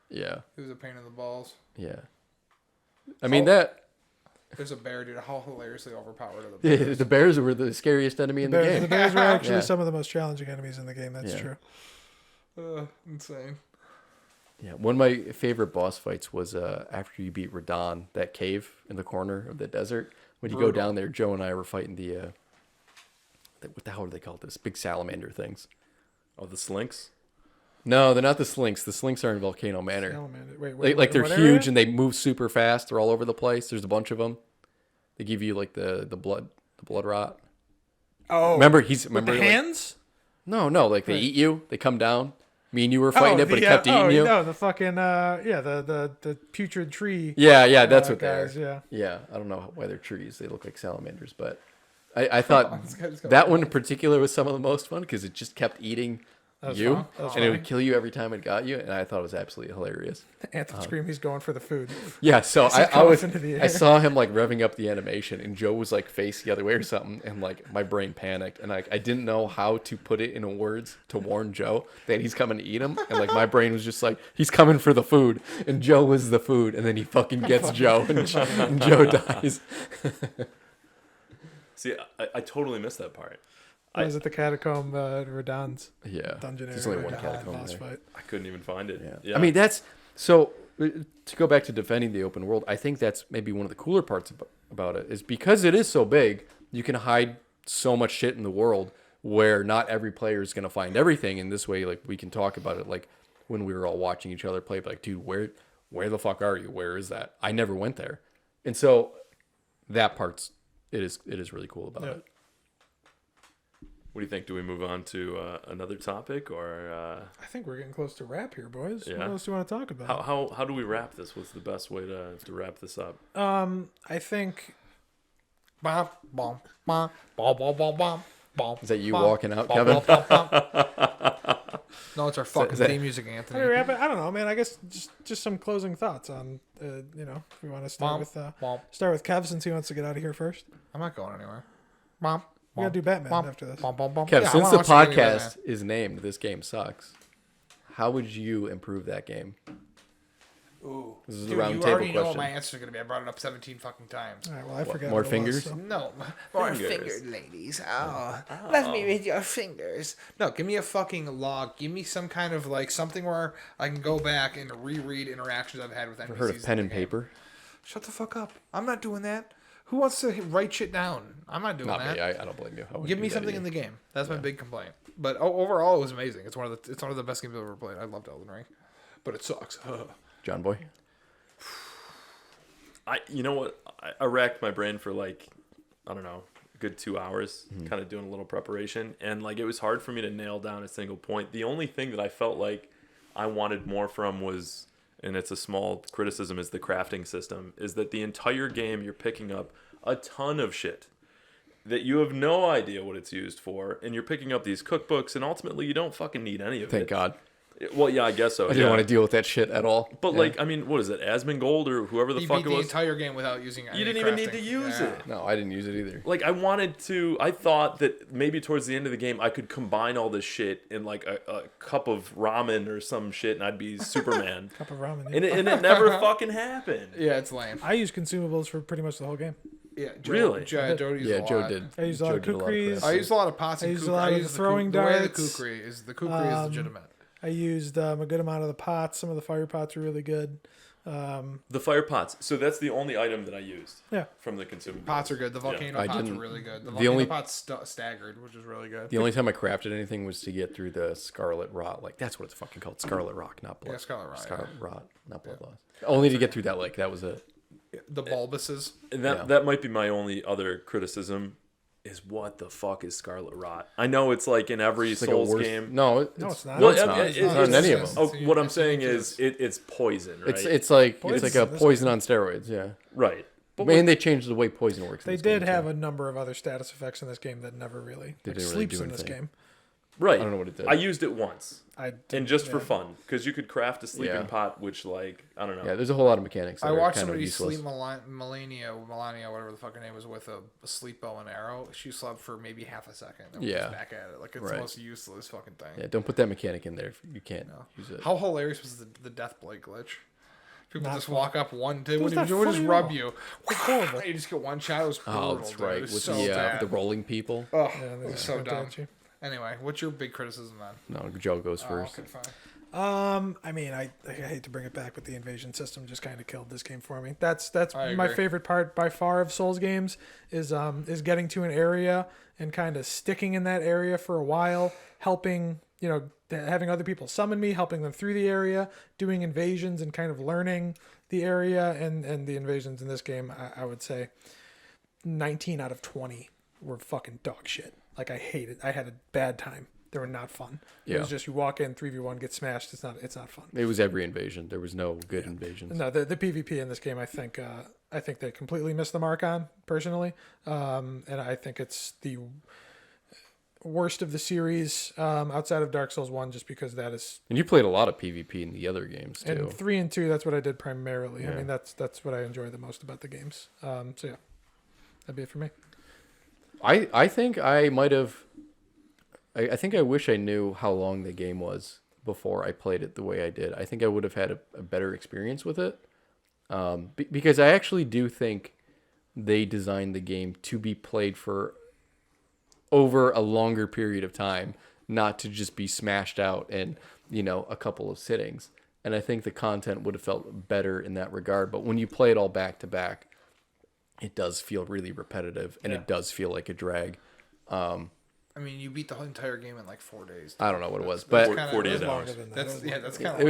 Yeah, He was a pain in the balls. yeah. I mean that. There's a bear, dude. How hilariously overpowered are the bears? The bears were the scariest enemy in the The game. bears were actually Yeah. some of the most challenging enemies in the game. That's Yeah. true. Insane. Yeah, one of my favorite boss fights was after you beat Radon, that cave in the corner of the desert. When you go Brutal. down there, Joe and I were fighting what the hell are they called? This big salamander things. Oh, the slinks? No, they're not the slinks. The slinks are in Volcano Manor. Salamander. Wait, Like they're what huge area? and they move super fast. They're all over the place. There's a bunch of them. They give you like the blood rot. Oh, Remember with the like- hands? No, like they Right. eat you. They come down. Me and you were fighting it, but it kept eating oh, you. No, the fucking the putrid tree. Yeah, that's what guys, they are. yeah. Yeah, I don't know why they're trees. They look like salamanders, but I thought This guy just got that one in particular was some of the most fun because it just kept eating was you, fun. That was and it funny. would kill you every time it got you, and I thought it was absolutely hilarious. Anthem scream. He's going for the food. Yeah, so he I comes into the I air. saw him like revving up the animation, and Joe was like face the other way or something, and like my brain panicked, and I didn't know how to put it in words to warn Joe that he's coming to eat him, and like my brain was just like he's coming for the food, and Joe was the food, and then he fucking gets Joe, and Joe dies. See, I totally missed that part. I was at the catacomb Radon's Yeah, dungeon there's area. only one catacomb boss there. fight. I couldn't even find it. Yeah. I mean, that's so to go back to defending the open world, I think that's maybe one of the cooler parts about it is because it is so big, you can hide so much shit in the world where not every player is going to find everything. And this way, like we can talk about it like when we were all watching each other play, like, dude, where the fuck are you? Where is that? I never went there. And so that part's it is really cool about it. What do you think? Do we move on to another topic, or I think we're getting close to wrap here, boys. What Yeah. else do you want to talk about? how do we wrap this? What's the best way to wrap this up? I think Bom, bom, bom, bom, bom, bom. Is that you walking out, Kevin? No, it's our fucking theme music, Anthony. Hey, Rabbit, I don't know, man. I guess just some closing thoughts on, if we want to start with Kev since he wants to get out of here first. I'm not going anywhere. Mom. We gotta do Batman after this. Kev, Yeah, I since wanna the watch the game, podcast is named "This Game Sucks," how would you improve that game? Ooh. This is Dude, a round you table already know what question. my answer is going to be. I brought it up 17 fucking times. All right, well, I forgot. more what it fingers? was, so- No. More Fingers. fingered ladies. Oh. Let me with your fingers. No, give me a fucking log. Give me some kind of, like, something where I can go back and reread interactions I've had with NPCs. Ever heard of pen in and the game. paper? Shut the fuck up. I'm not doing that. Who wants to write shit down? I'm not doing Not that. me. I don't blame you. I wouldn't Give do me that something either. in the game. That's my big complaint. But overall, it was amazing. It's one of the best games I've ever played. I loved Elden Ring, but it sucks. John Boy. You know what? I racked my brain for like, I don't know, a good 2 hours, kind of doing a little preparation. And like, it was hard for me to nail down a single point. The only thing that I felt like I wanted more from was, and it's a small criticism, is the crafting system. Is that the entire game you're picking up a ton of shit that you have no idea what it's used for. And you're picking up these cookbooks and ultimately you don't fucking need any of it. Thank God. Well, yeah, I guess so. I didn't want to deal with that shit at all. But Yeah. like, I mean, what is it? Asmongold or whoever the You fuck beat it the was. entire game without using any You didn't even need crafting. to use Yeah. it. No, I didn't use it either. Like, I thought that maybe towards the end of the game, I could combine all this shit in like a cup of ramen or some shit, and I'd be Superman. Cup of ramen. and it never fucking happened. Yeah, it's lame. I use consumables for pretty much the whole game. Yeah, Really? Joe used a Joe lot. did. I used a lot Joe of did kukris. I used a lot of pots and I used a kukri. lot of the throwing the way the darts. kukri is legitimate. I used a good amount of the pots. Some of the fire pots were really good. The fire pots. So that's the only item that I used Yeah. from the consumable. Pots are good. The volcano I pots are didn't- really good. The the volcano only- pots staggered, which is really good. The only time I crafted anything was to get through the Scarlet Rot. Like, that's what it's fucking called. Scarlet Rock, not blood. Yeah, Scarlet Rot, Scarlet Rot, not blood loss. Only to get through that, like, that was it. The bulbuses. And Yeah. that might be my only other criticism. Is what the fuck is Scarlet Rot? I know it's like in every It's like a Souls worse game. No, No, it's not. No, Well, it's I not. mean, It's not in any of them. Oh, It's- what I'm it's saying unique is it's poison, right? It's like Poison. poison on steroids. Yeah. right. But And they changed the way poison works. in They this game, did too. have a number of other status effects in this game that never really They like, didn't really sleeps do in this anything. game. right. I don't know what it did. I used it once. I And didn't- just for yeah. fun, because you could craft a sleeping Yeah. pot, which like I don't know. Yeah, there's a whole lot of mechanics. That I are watched kind of somebody useless. sleep Melania, whatever the fucking name was, with a sleep bow and arrow. She slept for maybe half a second. And was Yeah. back at it. Like, it's Right. the most useless fucking thing. Yeah, don't put that mechanic in there. If you can't use it. How hilarious was the death blade glitch? People Not just fun. walk up one, they was wouldn't not even just funny at rub all. you. horrible. You just get one shot. It was brutal. Oh, that's dude. right. It was With so the bad. the rolling people. Oh, Yeah, it they was so went dumb. at you. Anyway, what's your big criticism then? No, Joe goes Oh, first. okay, fine. I mean, I hate to bring it back, but the invasion system just kind of killed this game for me. That's I my agree. favorite part by far of Souls games is getting to an area and kind of sticking in that area for a while, helping having other people summon me, helping them through the area, doing invasions and kind of learning the area and the invasions in this game. I would say 19 out of 20 were fucking dog shit. Like I hate it. I had a bad time. They were not fun. It Yeah. was just you walk in 3v1, get smashed. It's not fun. It was every invasion. There was no good invasions. No, the PvP in this game, I think they completely missed the mark on personally, and I think it's the worst of the series outside of Dark Souls 1, just because that is. And you played a lot of PvP in the other games too. And 3 and 2, that's what I did primarily. I Yeah. mean, that's what I enjoy the most about the games. So yeah, that'd be it for me. I think I might have. I think I wish I knew how long the game was before I played it the way I did. I think I would have had a better experience with it. Because I actually do think they designed the game to be played for over a longer period of time, not to just be smashed out in, a couple of sittings. And I think the content would have felt better in that regard. But when you play it all back to back, it does feel really repetitive and it does feel like a drag. I mean, you beat the whole entire game in like 4 days. I don't know what it was, That's but kinda- 48 that's hours. Longer than that. That's kind of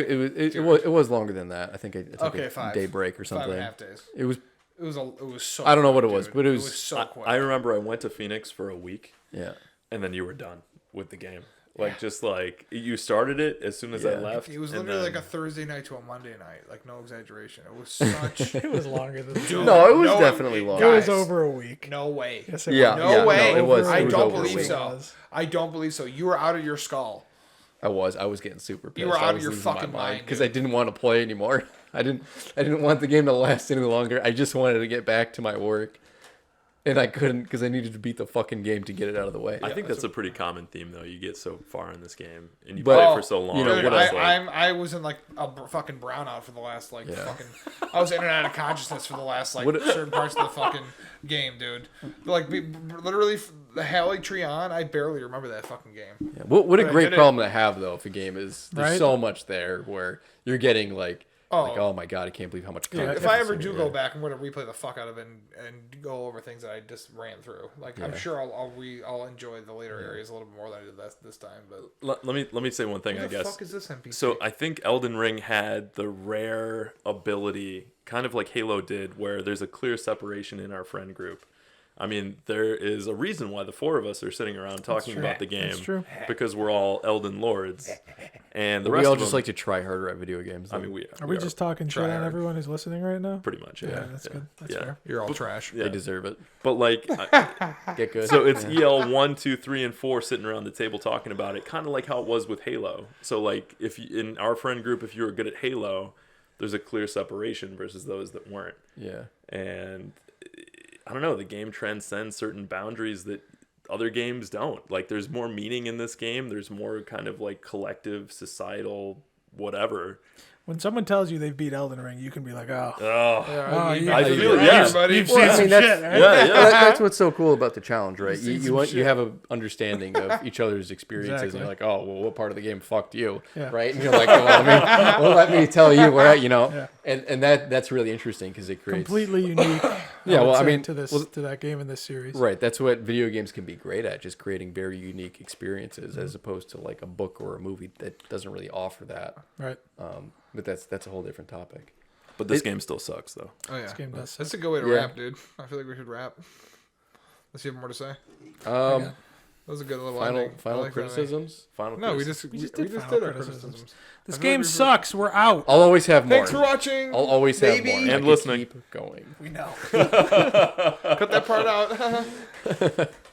it was longer than that. I think I took Okay, a 5. day break or something. 5.5 days. It was It was so. I don't know what quick, it was, dude. but it was- so quick. I remember I went to Phoenix for a week, yeah. and then you were done with the game. Like just like you started it as soon as I Yeah. left. It was and literally then- like a Thursday night to a Monday night. Like, no exaggeration. It was such. It was longer than that. No, it was No, definitely it- long. It was guys. over a week. No way. Yes, it Yeah, was. No yeah, way. no, it was. I it was don't over a believe week. so. I don't believe so. You were out of your skull. I was getting super pissed. You were I out of was your losing my fucking mind, because dude. I didn't want to play anymore. I didn't want the game to last any longer. I just wanted to get back to my work, and I couldn't because I needed to beat the fucking game to get it out of the way. I think that's a pretty common theme though. You get so far in this game and you But- play it for so long. you know, Dude, what else, I was in like a fucking brownout for the last like Yeah. fucking. I was in and out of consciousness for the last like What- certain parts of the fucking game, dude. Like literally the Halley Tree on, I barely remember that fucking game. Yeah. What a But I great did it. problem to have though. If a game is there's Right? so much there where you're getting like Oh. oh my god, I can't believe how much. Yeah, content If I is ever in do here. go back, I'm gonna replay the fuck out of it and go over things that I just ran through. Like I'm Yeah. sure I'll enjoy the later areas a little bit more than I did this time. But Let me say one thing. what I the guess. fuck is this NPC? So I think Elden Ring had the rare ability, kind of like Halo did, where there's a clear separation in our friend group. I mean, there is a reason why the four of us are sitting around talking true. about the game. That's true. Because we're all Elden Lords, and the we rest all of just them, like to try harder at video games. I mean, we Are we just talking shit try on hard. everyone who's listening right now? pretty much. Yeah, that's good. That's yeah. fair. You're all trash. Yeah. they deserve it. But like, Get good. so it's EL 1, 2, 3, and 4 sitting around the table talking about it, kind of like how it was with Halo. So like, if you, in our friend group, if you were good at Halo, there's a clear separation versus those that weren't. Yeah. And I don't know, the game transcends certain boundaries that other games don't. Like, there's more meaning in this game. There's more kind of like collective, societal, whatever. When someone tells you they've beat Elden Ring, you can be like, oh. Yeah, you- I you- feel it, you- yeah. buddy. You've Well, seen I some mean, that's- shit, right? Yeah, yeah. That's what's so cool about the challenge, right? seen You some want, you shit. have an understanding of each other's experiences, Exactly. and you're like, oh, well, what part of the game fucked you, Yeah. right? And you're like, let me tell you where, you know, Yeah. and that's really interesting because it creates Completely unique. Yeah, would well, I say, mean, to this well- to that game in this series. right. That's what video games can be great at, just creating very unique experiences, as opposed to like a book or a movie that doesn't really offer that. Right. But that's a whole different topic. But this game still sucks, though. Oh yeah, This game does. that's a good way to Yeah. wrap, dude. I feel like we should wrap. Let's see if you have more to say. Um, That was a good little final ending. I final like that ending. criticisms. Final No, we criticism. just did did final our criticisms. criticisms. This I feel like game we've- sucks. We're out. I'll always have more. Thanks for watching. I'll always have baby. more. And I could listening. Keep going. We know. Cut that part out.